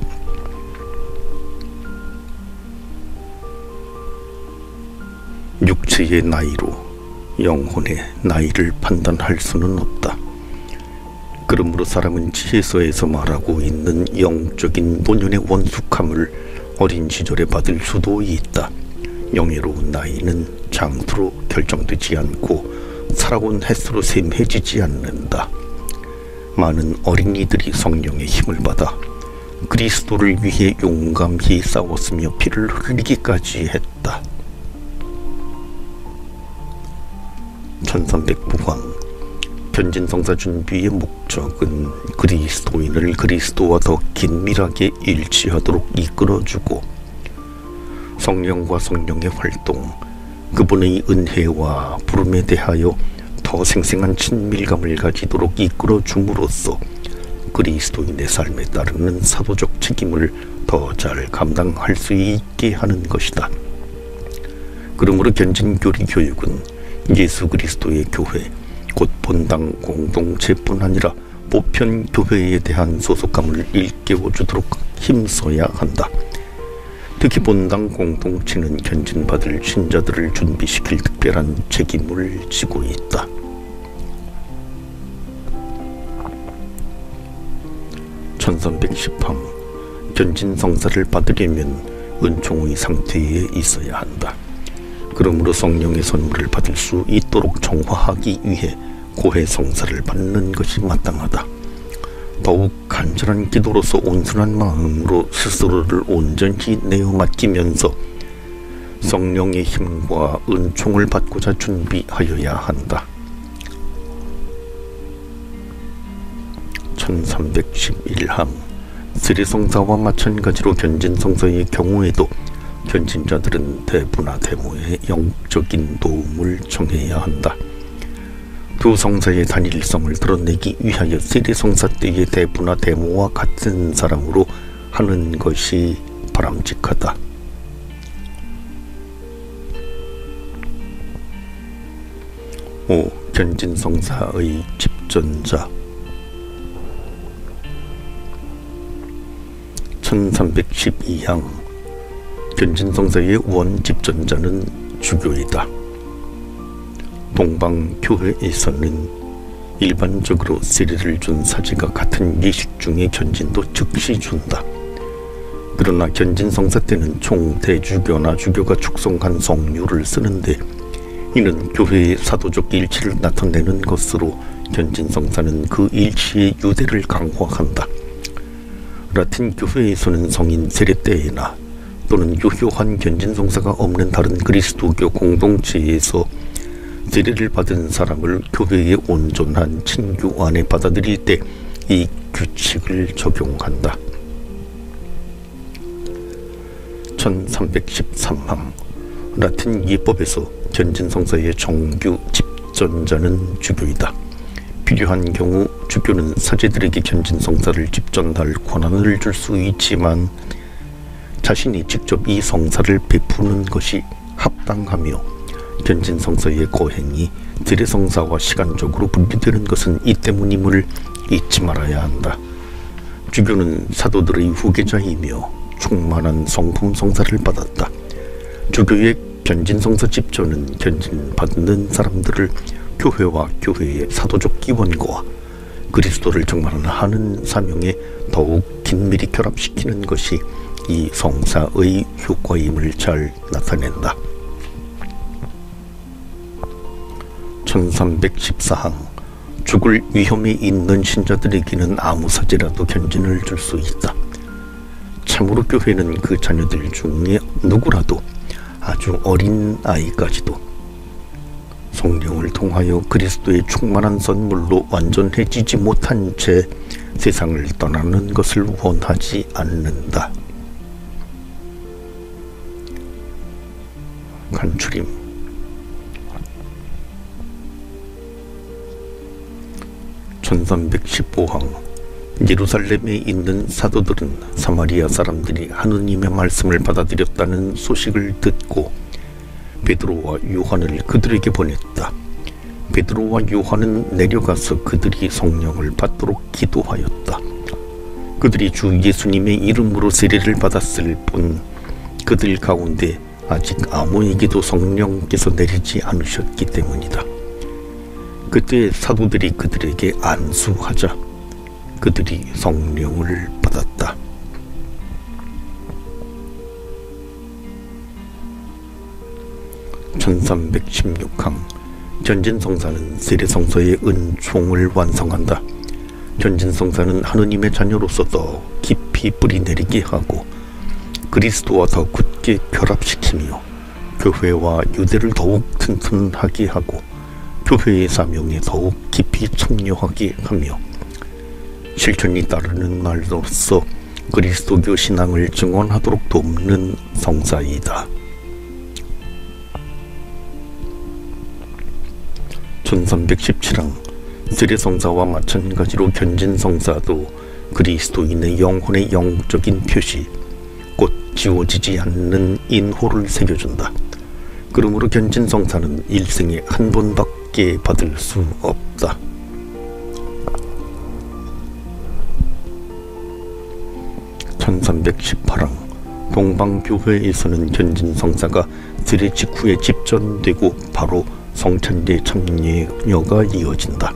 육체의 나이로 영혼의 나이를 판단할 수는 없다. 그러므로 사람은 지혜서에서 말하고 있는 영적인 노년의 원숙함을 어린 시절에 받을 수도 있다. 영예로운 나이는 장수로 결정되지 않고 살아온 횟수로 셈해지지 않는다. 많은 어린이들이 성령의 힘을 받아 그리스도를 위해 용감히 싸웠으며 피를 흘리기까지 했다. 1300부황 견진성사 준비의 목적은 그리스도인을 그리스도와 더 긴밀하게 일치하도록 이끌어주고 성령과 성령의 활동, 그분의 은혜와 부름에 대하여 더 생생한 친밀감을 가지도록 이끌어줌으로써 그리스도인의 삶에 따르는 사도적 책임을 더 잘 감당할 수 있게 하는 것이다. 그러므로 견진교리 교육은 예수 그리스도의 교회, 곧 본당 공동체뿐 아니라 보편 교회에 대한 소속감을 일깨워주도록 힘써야 한다. 특히 본당 공동체는 견진받을 신자들을 준비시킬 특별한 책임을 지고 있다. (1310항) 견진성사를 받으려면 은총의 상태에 있어야 한다. 그러므로 성령의 선물을 받을 수 있도록 정화하기 위해 고해성사를 받는 것이 마땅하다. 더욱 간절한 기도로서 온순한 마음으로 스스로를 온전히 내어 맡기면서 성령의 힘과 은총을 받고자 준비하여야 한다. 1311항 세례성사와 마찬가지로 견진성사의 경우에도 견진자들은 대부나 대모의 영적인 도움을 청해야 한다. 두 성사의 단일성을 드러내기 위하여 세례성사 때의 대부나 대모와 같은 사람으로 하는 것이 바람직하다. 견진성사의 집전자 1312항 견진성사의 원집전자는 주교이다. 동방교회에서는 일반적으로 세례를 준 사제가 같은 예식 중에 견진도 즉시 준다. 그러나 견진성사 때는 총 대주교나 주교가 축성한 성유를 쓰는데 이는 교회의 사도적 일치를 나타내는 것으로 견진성사는 그 일치의 유대를 강화한다. 라틴 교회에서는 성인 세례 때에나 또는 유효한 견진성사가 없는 다른 그리스도교 공동체에서 세례를 받은 사람을 교회의 온전한 친교 안에 받아들일 때 이 규칙을 적용한다. 1313항 라틴 예법에서 견진성사의 정규 집전자는 주교이다. 필요한 경우 주교는 사제들에게 견진성사를 집전할 권한을 줄 수 있지만 자신이 직접 이 성사를 베푸는 것이 합당하며 견진성사의 거행이 세례성사와 시간적으로 분리되는 것은 이 때문임을 잊지 말아야 한다. 주교는 사도들의 후계자이며 충만한 성품 성사를 받았다. 주교의 견진성사 집전은 견진받는 사람들을 교회와 교회의 사도적 기원과 그리스도를 정말하는 사명에 더욱 긴밀히 결합시키는 것이 이 성사의 효과임을 잘 나타낸다. 1314항 죽을 위험이 있는 신자들에게는 아무 사제라도 견진을 줄 수 있다. 참으로 교회는 그 자녀들 중에 누구라도 아주 어린 아이까지도 성령을 통하여 그리스도의 충만한 선물로 완전해지지 못한 채 세상을 떠나는 것을 원하지 않는다. 간추림. (1315항) 예루살렘에 있는 사도들은 사마리아 사람들이 하느님의 말씀을 받아들였다는 소식을 듣고 베드로와 요한을 그들에게 보냈다. 베드로와 요한은 내려가서 그들이 성령을 받도록 기도하였다. 그들이 주 예수님의 이름으로 세례를 받았을 뿐 그들 가운데 아직 아무에게도 성령께서 내리지 않으셨기 때문이다. 그때 사도들이 그들에게 안수하자 그들이 성령을 받았다. (1316항) 견진성사는 세례성서의 은총을 완성한다. 견진성사는 하느님의 자녀로서 더 깊이 뿌리내리게 하고 그리스도와 더 굳게 결합시키며 교회와 유대를 더욱 튼튼하게 하고 교회의 사명에 더욱 깊이 참여하게 하며 실천이 따르는 말로써 그리스도교 신앙을 증언하도록 돕는 성사이다. 1317항 세례성사와 마찬가지로 견진성사도 그리스도인의 영혼의 영적인 표시 곧 지워지지 않는 인호를 새겨준다. 그러므로 견진성사는 일생에 한 번밖에 받을 수 없다. 1318항 동방교회에서는 견진성사가 세례 직후에 집전되고 바로 성찬제 참여가 이어진다.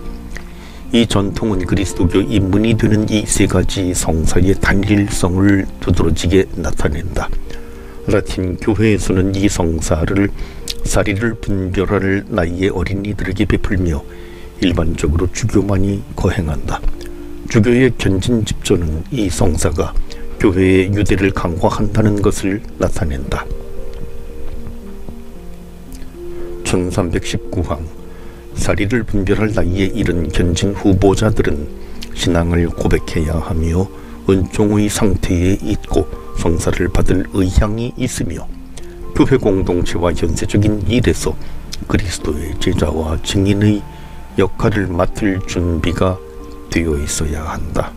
이 전통은 그리스도교 입문이 되는 이 세 가지 성사의 단일성을 두드러지게 나타낸다. 라틴 교회에서는 이 성사를 사리를 분별할 나이의 어린이들에게 베풀며 일반적으로 주교만이 거행한다. 주교의 견진 집전은 이 성사가 교회의 유대를 강화한다는 것을 나타낸다. 1319항 사리를 분별할 나이에 이른 견진 후보자들은 신앙을 고백해야 하며 은총의 상태에 있고 성사를 받을 의향이 있으며 교회 공동체와 현세적인 일에서 그리스도의 제자와 증인의 역할을 맡을 준비가 되어 있어야 한다.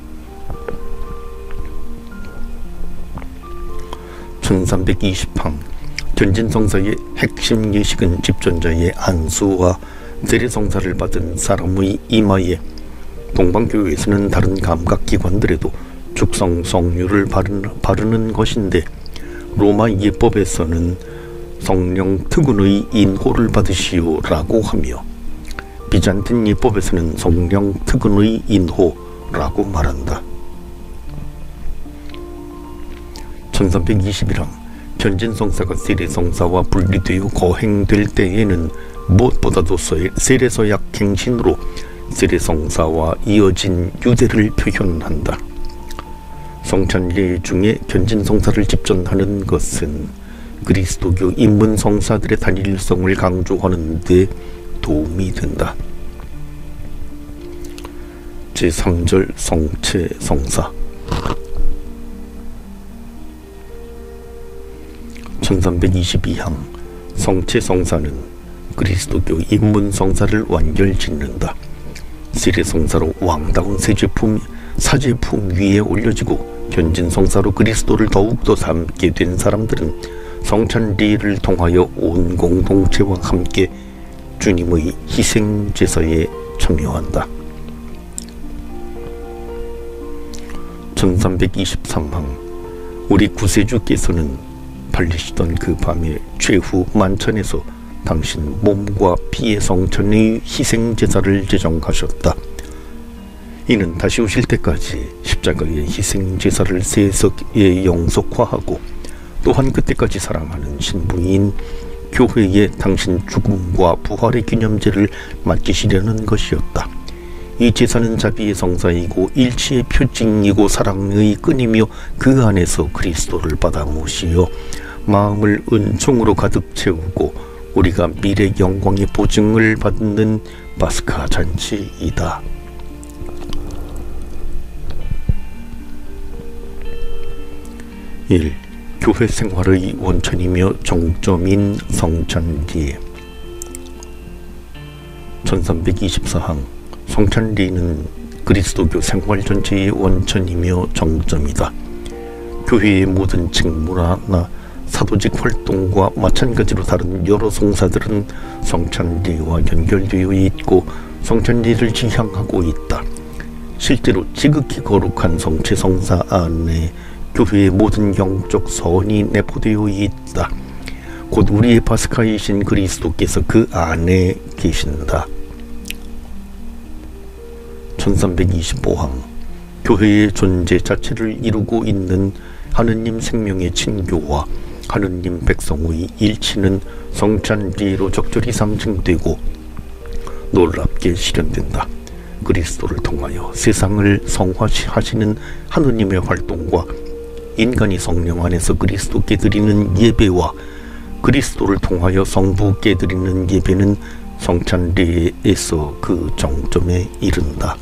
1320항 견진성사의 핵심 예식은 집전자의 안수와 세례성사를 받은 사람의 이마에 동방교회에서는 다른 감각기관들에도 죽성 성유를 바르는 것인데 로마 예법에서는 성령 특훈의 인호를 받으시오라고 하며 비잔틴 예법에서는 성령 특훈의 인호라고 말한다. 1321항 견진성사가 세례성사와 분리되어 거행될 때에는 무엇보다도 세례서약 갱신으로 세례성사와 이어진 유대를 표현한다. 성찬례 중에 견진성사를 집전하는 것은 그리스도교 입문성사들의 단일성을 강조하는 데 도움이 된다. 제3절 성체성사 1322항 성체성사는 그리스도교 입문성사를 완결짓는다. 세례성사로 왕다운 사제품 위에 올려지고 견진성사로 그리스도를 더욱더 닮게 된 사람들은 성찬례를 통하여 온 공동체와 함께 주님의 희생제사에 참여한다. 1323항 우리 구세주께서는 발리시던 그 밤에 최후 만찬에서 당신 몸과 피의 성천의 희생제사를 제정하셨다. 이는 다시 오실 때까지 십자가의 희생제사를 세속에 영속화하고 또한 그때까지 사랑하는 신부인 교회에 당신 죽음과 부활의 기념제를 맡기시려는 것이었다. 이 제사는 자비의 성사이고 일치의 표징이고 사랑의 끈이며 그 안에서 그리스도를 받아 모시어 마음을 은총으로 가득 채우고 우리가 미래 영광의 보증을 받는 파스카 잔치이다. 1. 교회 생활의 원천이며 정점인 성찬리. 1324항 성찬리는 그리스도교 생활 전체의 원천이며 정점이다. 교회의 모든 직무나 사도직 활동과 마찬가지로 다른 여러 성사들은 성찬리와 연결되어 있고 성찬리를 지향하고 있다. 실제로 지극히 거룩한 성체성사 안에 교회의 모든 영적 서원이 내포되어 있다. 곧 우리의 파스카이신 그리스도께서 그 안에 계신다. 1325항 교회의 존재 자체를 이루고 있는 하느님 생명의 친교와 하느님 백성의 일치는 성찬리로 적절히 상징되고 놀랍게 실현된다. 그리스도를 통하여 세상을 성화하시는 하느님의 활동과 인간이 성령 안에서 그리스도께 드리는 예배와 그리스도를 통하여 성부께 드리는 예배는 성찬리에서 그 정점에 이른다.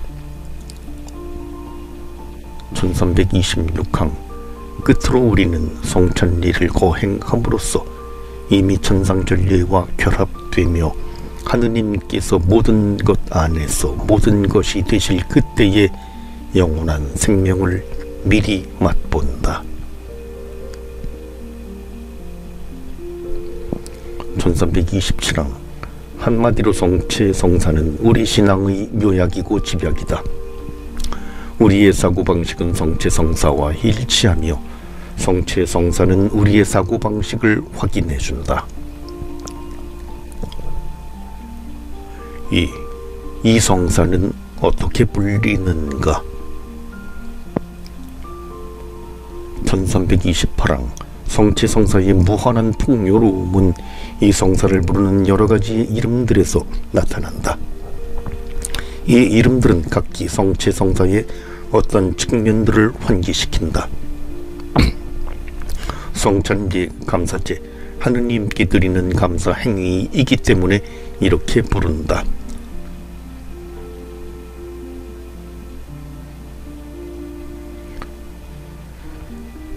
1326항 끝으로 우리는 성찬리를 거행함으로써 이미 천상전례와 결합되며 하느님께서 모든 것 안에서 모든 것이 되실 그때의 영원한 생명을 미리 맛본다. 1327항 한마디로 성체성사는 우리 신앙의 묘약이고 집약이다. 우리의 사고방식은 성체성사와 일치하며 성체성사는 우리의 사고방식을 확인해준다. 이 성사는 어떻게 불리는가? 1328항 성체성사의 무한한 풍요로움은 이 성사를 부르는 여러가지 이름들에서 나타난다. 이 이름들은 각기 성체성사의 어떤 측면들을 환기시킨다. 성찬리 감사제, 하느님께 드리는 감사 행위이기 때문에 이렇게 부른다.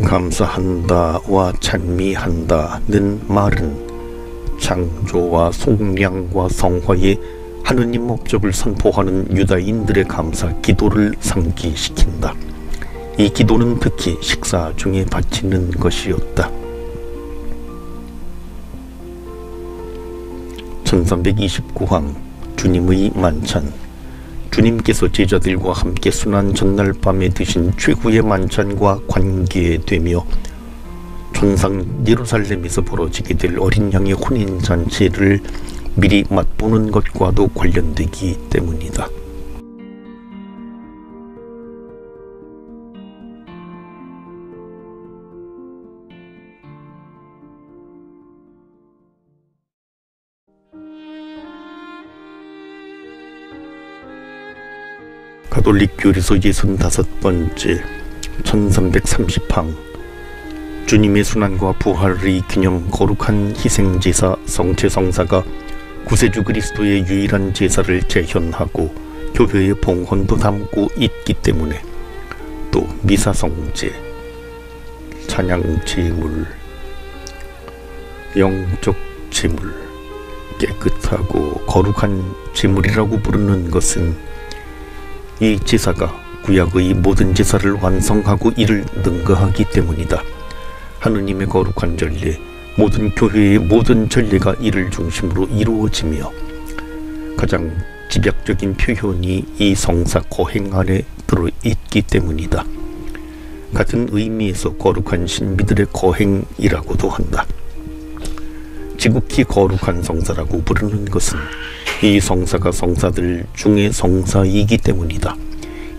감사한다와 찬미한다는 말은 창조와 속량과 성화의 하느님 목적을 선포하는 유다인들의 감사 기도를 상기시킨다. 이 기도는 특히 식사 중에 바치는 것이었다. 1329항 주님의 만찬. 주님께서 제자들과 함께 순환 전날 밤에 드신 최후의 만찬과 관계되며 천상 예루살렘에서 벌어지게 될 어린 양의 혼인잔치를 미리 맛보는 것과도 관련되기 때문이다. 가톨릭 교리서 65번째 1330항 주님의 순환과 부활의 기념 거룩한 희생제사 성체성사가 구세주 그리스도의 유일한 제사를 재현하고 교회의 봉헌도 담고 있기 때문에 또 미사성제, 찬양제물, 영적 제물, 깨끗하고 거룩한 제물이라고 부르는 것은 이 제사가 구약의 모든 제사를 완성하고 이를 능가하기 때문이다. 하느님의 거룩한 전례, 모든 교회의 모든 전례가 이를 중심으로 이루어지며 가장 집약적인 표현이 이 성사 거행 안에 들어있기 때문이다. 같은 의미에서 거룩한 신비들의 거행이라고도 한다. 지극히 거룩한 성사라고 부르는 것은 이 성사가 성사들 중에 성사이기 때문이다.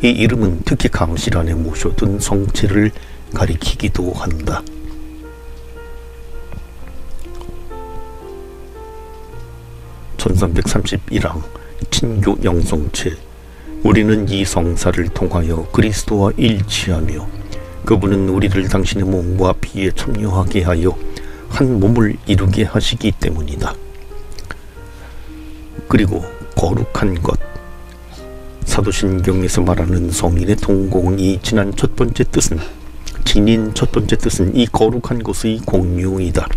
이 이름은 특히 감실 안에 모셔둔 성체를 가리키기도 한다. (1331항) 친교 영성체. 우리는 이 성사를 통하여 그리스도와 일치하며 그분은 우리를 당신의 몸과 피에 참여하게 하여 한 몸을 이루게 하시기 때문이다. 그리고 거룩한 것. 사도신경에서 말하는 성인의 동공이 지난 첫 번째 뜻은 지닌 첫 번째 뜻은 이 거룩한 것의 공유이다.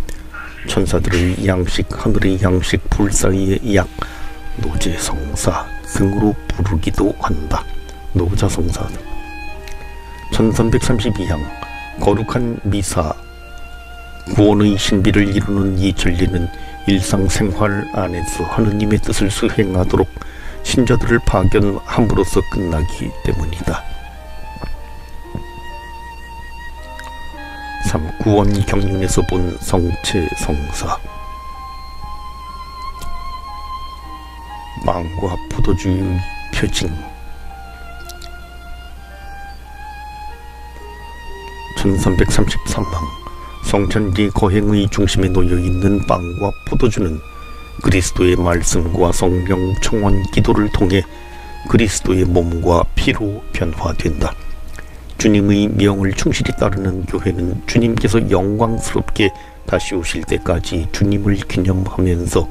천사들의 양식, 하늘의 양식, 불 사이의 약, 노제성사 등으로 부르기도 한다. 노자성사. 1332항 거룩한 미사. 구원의 신비를 이루는 이 진리는 일상생활 안에서 하느님의 뜻을 수행하도록 신자들을 파견함으로써 끝나기 때문이다. 3. 구원 경륜에서 본 성체 성사. 빵과 포도주의 표징. 1333항 성찬기 거행의 중심에 놓여있는 빵과 포도주는 그리스도의 말씀과 성령 청원 기도를 통해 그리스도의 몸과 피로 변화된다. 주님의 명을 충실히 따르는 교회는 주님께서 영광스럽게 다시 오실 때까지 주님을 기념하면서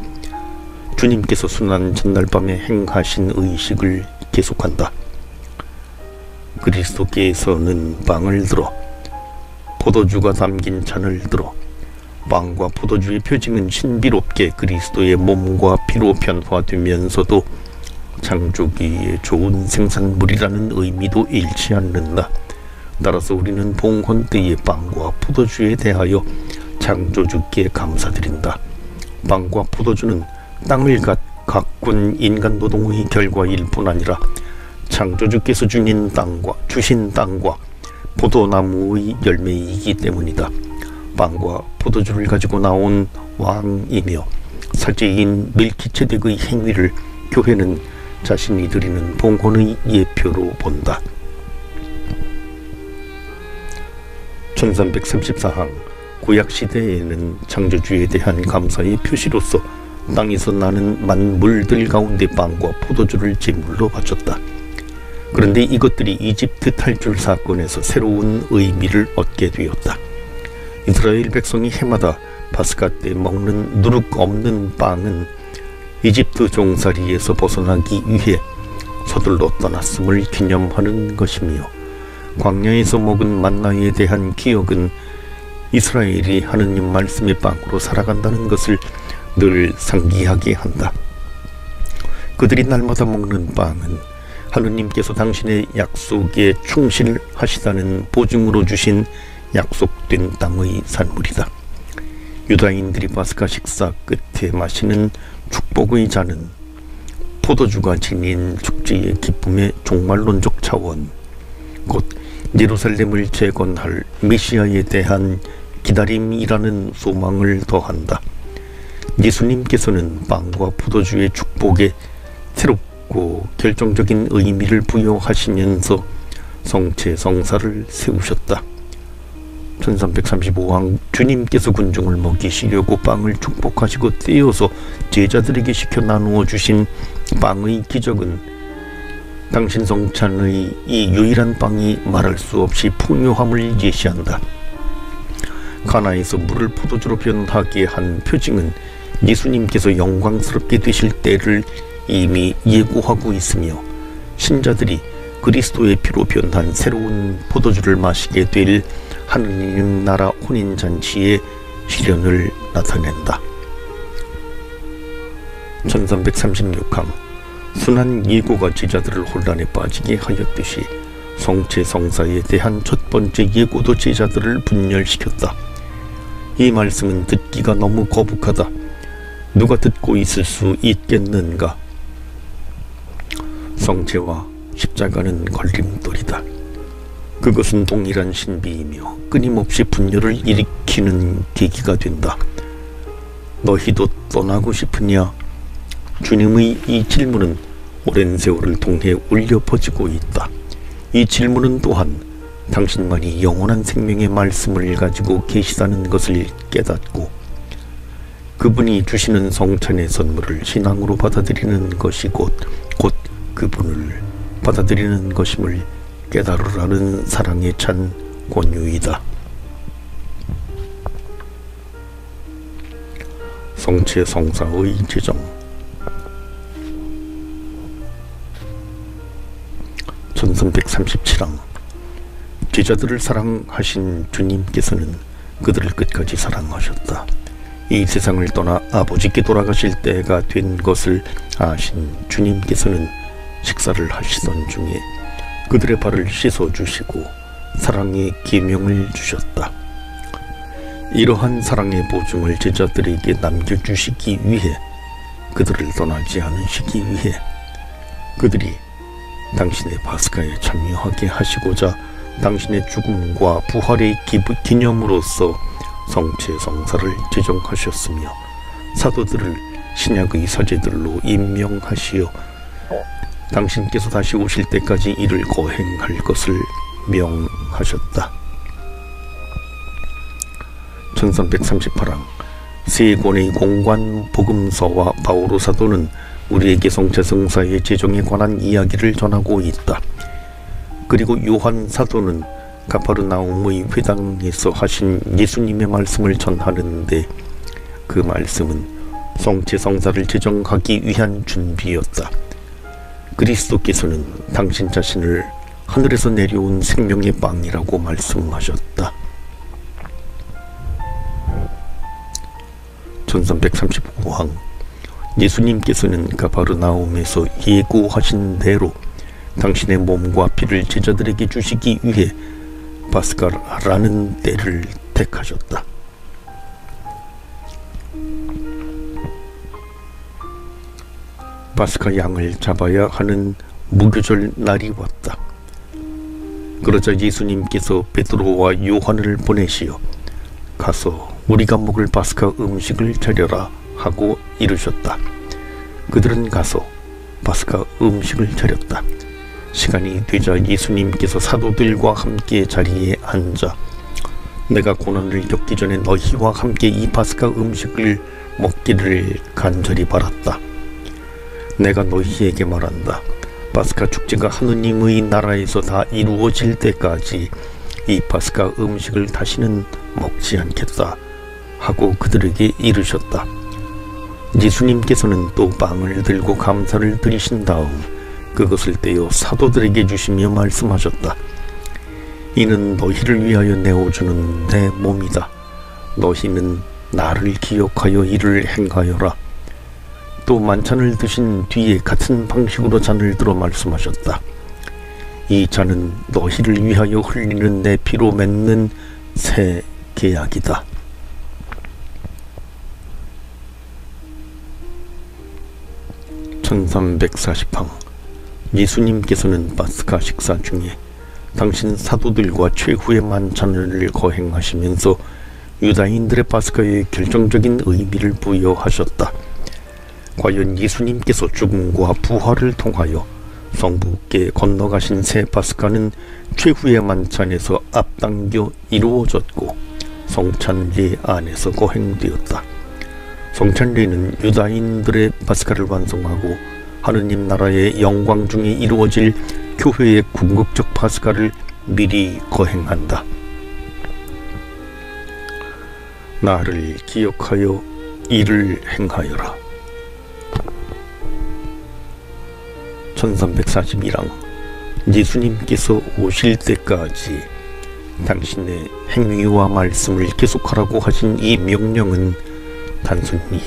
주님께서 순환 전날 밤에 행하신 의식을 계속한다. 그리스도께서는 빵을 들어 포도주가 담긴 잔을 들어 빵과 포도주의 표징은 신비롭게 그리스도의 몸과 피로 변화되면서도 창조기의 좋은 생산물이라는 의미도 잃지 않는다. 따라서 우리는 봉헌 때의 빵과 포도주에 대하여 창조주께 감사드린다. 빵과 포도주는 땅을 가꾼 인간 노동의 결과일 뿐 아니라 창조주께서 주신 땅과 포도나무의 열매이기 때문이다. 빵과 포도주를 가지고 나온 왕이며 사제인 멜키체덱의 행위를 교회는 자신이 드리는 봉헌의 예표로 본다. 1334항 구약시대에는 창조주에 대한 감사의 표시로서 땅에서 나는 만물들 가운데 빵과 포도주를 제물로 바쳤다. 그런데 이것들이 이집트 탈출 사건에서 새로운 의미를 얻게 되었다. 이스라엘 백성이 해마다 파스카 때 먹는 누룩 없는 빵은 이집트 종살이에서 벗어나기 위해 서둘러 떠났음을 기념하는 것이며, 광야에서 먹은 만나에 대한 기억은 이스라엘이 하느님 말씀의 빵으로 살아간다는 것을 늘 상기하게 한다. 그들이 날마다 먹는 빵은 하느님께서 당신의 약속에 충실하시다는 보증으로 주신 약속된 땅의 산물이다. 유다인들이 파스카 식사 끝에 마시는 축복의 잔은 포도주가 지닌 축제의 기쁨의 종말론적 차원, 곧 예루살렘을 재건할 메시아에 대한 기다림이라는 소망을 더한다. 예수님께서는 빵과 포도주의 축복에 새롭고 결정적인 의미를 부여하시면서 성체 성사를 세우셨다. 1335항 주님께서 군중을 먹이시려고 빵을 축복하시고 떼어서 제자들에게 시켜 나누어 주신 빵의 기적은 당신 성찬의 이 유일한 빵이 말할 수 없이 풍요함을 예시한다. 가나에서 물을 포도주로 변하게 한 표징은 예수님께서 영광스럽게 되실 때를 이미 예고하고 있으며, 신자들이 그리스도의 피로 변한 새로운 포도주를 마시게 될 하느님 나라 혼인잔치의 실현을 나타낸다. 1336항 순한 예고가 제자들을 혼란에 빠지게 하였듯이 성체 성사에 대한 첫 번째 예고도 제자들을 분열시켰다. 이 말씀은 듣기가 너무 거북하다. 누가 듣고 있을 수 있겠는가? 성체와 십자가는 걸림돌이다. 그것은 동일한 신비이며 끊임없이 분열을 일으키는 계기가 된다. 너희도 떠나고 싶으냐? 주님의 이 질문은 오랜 세월을 통해 울려 퍼지고 있다. 이 질문은 또한 당신만이 영원한 생명의 말씀을 가지고 계시다는 것을 깨닫고 그분이 주시는 성찬의 선물을 신앙으로 받아들이는 것이 곧 그분을 받아들이는 것임을 깨달으라는 사랑에 찬 권유이다. 성체 성사의 제정. 전선 137항. 제자들을 사랑하신 주님께서는 그들을 끝까지 사랑하셨다. 이 세상을 떠나 아버지께 돌아가실 때가 된 것을 아신 주님께서는 식사를 하시던 중에 그들의 발을 씻어주시고 사랑의 계명을 주셨다. 이러한 사랑의 보증을 제자들에게 남겨주시기 위해, 그들을 떠나지 않으시기 위해 그들이 당신의 파스카에 참여하게 하시고자 당신의 죽음과 부활의 기념으로서 성체 성사를 제정하셨으며 사도들을 신약의 사제들로 임명하시어 당신께서 다시 오실 때까지 이를 거행할 것을 명하셨다. 1338항. 세 권의 공관 복음서와 바오로 사도는 우리에게 성체 성사의 제정에 관한 이야기를 전하고 있다. 그리고 요한 사도는 가파르나움의 회당에서 하신 예수님의 말씀을 전하는데 그 말씀은 성체 성사를 제정하기 위한 준비였다. 그리스도께서는 당신 자신을 하늘에서 내려온 생명의 빵이라고 말씀하셨다. 1335항. 예수님께서는 가파르나움에서 예고하신 대로 당신의 몸과 피를 제자들에게 주시기 위해 파스카라는 때를 택하셨다. 파스카 양을 잡아야 하는 무교절 날이 왔다. 그러자 예수님께서 베드로와 요한을 보내시어 가서 우리가 먹을 파스카 음식을 차려라 하고 이르셨다. 그들은 가서 파스카 음식을 차렸다. 시간이 되자 예수님께서 사도들과 함께 자리에 앉아 내가 고난을 겪기 전에 너희와 함께 이 파스카 음식을 먹기를 간절히 바랐다. 내가 너희에게 말한다. 파스카 축제가 하느님의 나라에서 다 이루어질 때까지 이 파스카 음식을 다시는 먹지 않겠다 하고 그들에게 이르셨다. 예수님께서는 또 빵을 들고 감사를 드리신 다음 그것을 떼어 사도들에게 주시며 말씀하셨다. 이는 너희를 위하여 내어주는 내 몸이다. 너희는 나를 기억하여 이를 행하여라. 또 만찬을 드신 뒤에 같은 방식으로 잔을 들어 말씀하셨다. 이 잔은 너희를 위하여 흘리는 내 피로 맺는 새 계약이다. (1340항) 예수님께서는 파스카 식사 중에 당신 사도들과 최후의 만찬을 거행하시면서 유다인들의 파스카에 결정적인 의미를 부여하셨다. 과연 예수님께서 죽음과 부활을 통하여 성부께 건너가신 새 파스카는 최후의 만찬에서 앞당겨 이루어졌고 성찬례 안에서 거행되었다. 성찬례는 유다인들의 파스카를 완성하고 하느님 나라의 영광 중에 이루어질 교회의 궁극적 파스카를 미리 거행한다. 나를 기억하여 이를 행하여라. 1341항 예수님께서 오실 때까지 당신의 행위와 말씀을 계속하라고 하신 이 명령은 단순히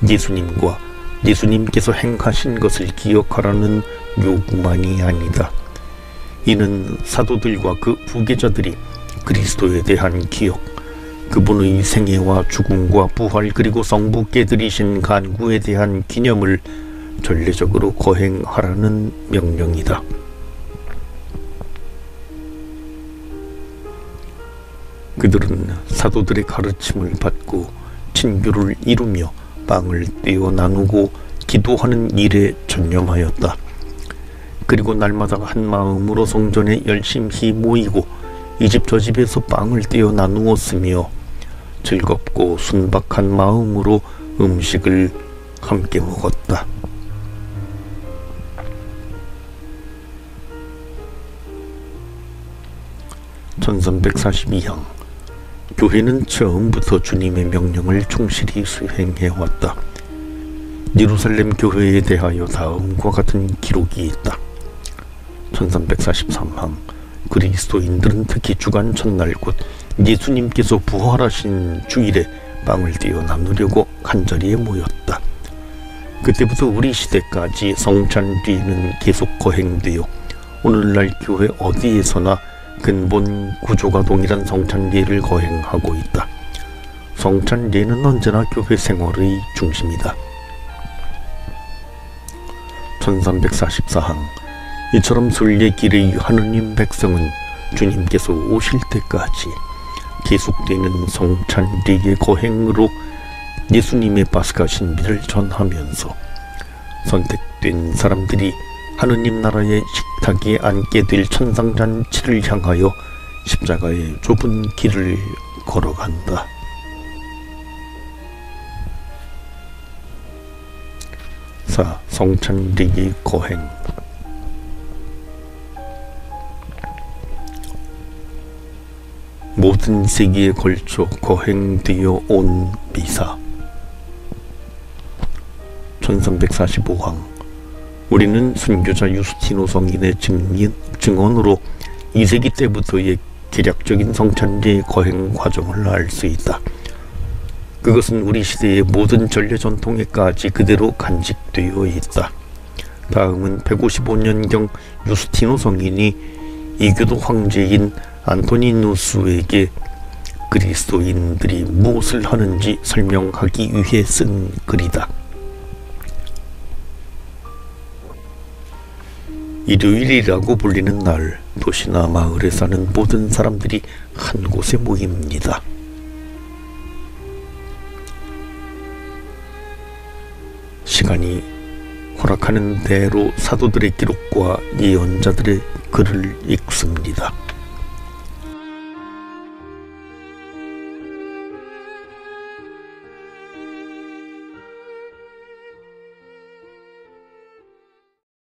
예수님과 예수님께서 행하신 것을 기억하라는 요구만이 아니다. 이는 사도들과 그 후계자들이 그리스도에 대한 기억, 그분의 생애와 죽음과 부활 그리고 성부께 드리신 간구에 대한 기념을 전례적으로 거행하라는 명령이다. 그들은 사도들의 가르침을 받고 친교를 이루며 빵을 떼어 나누고 기도하는 일에 전념하였다. 그리고 날마다 한 마음으로 성전에 열심히 모이고 이 집 저 집에서 빵을 떼어 나누었으며 즐겁고 순박한 마음으로 음식을 함께 먹었다. (1342형) 교회는 처음부터 주님의 명령을 충실히 수행해왔다. 예루살렘 교회에 대하여 다음과 같은 기록이 있다. 1343항 그리스도인들은 특히 주간 첫날 곧 예수님께서 부활하신 주일에 빵을 떼어 나누려고 한자리에 모였다. 그때부터 우리 시대까지 성찬례는 계속 거행되어 오늘날 교회 어디에서나 근본 구조가 동일한 성찬례를 거행하고 있다. 성찬례는 언제나 교회 생활의 중심이다. 1344항 이처럼 순례길의 하느님 백성은 주님께서 오실 때까지 계속되는 성찬례의 거행으로 예수님의 파스카 신비를 전하면서 선택된 사람들이 하느님 나라의 식탁에 앉게 될 천상잔치를 향하여 십자가의 좁은 길을 걸어간다. 4. 성찬례의 거행. 모든 세기에 걸쳐 거행되어 온 미사. 1345항 우리는 순교자 유스티노 성인의 증언으로 2세기 때부터의 개략적인 성찬례 거행 과정을 알 수 있다. 그것은 우리 시대의 모든 전례 전통에까지 그대로 간직되어 있다. 다음은 155년경 유스티노 성인이 이교도 황제인 안토니누스에게 그리스도인들이 무엇을 하는지 설명하기 위해 쓴 글이다. 일요일이라고 불리는 날, 도시나 마을에 사는 모든 사람들이 한 곳에 모입니다. 시간이 허락하는 대로 사도들의 기록과 예언자들의 글을 읽습니다.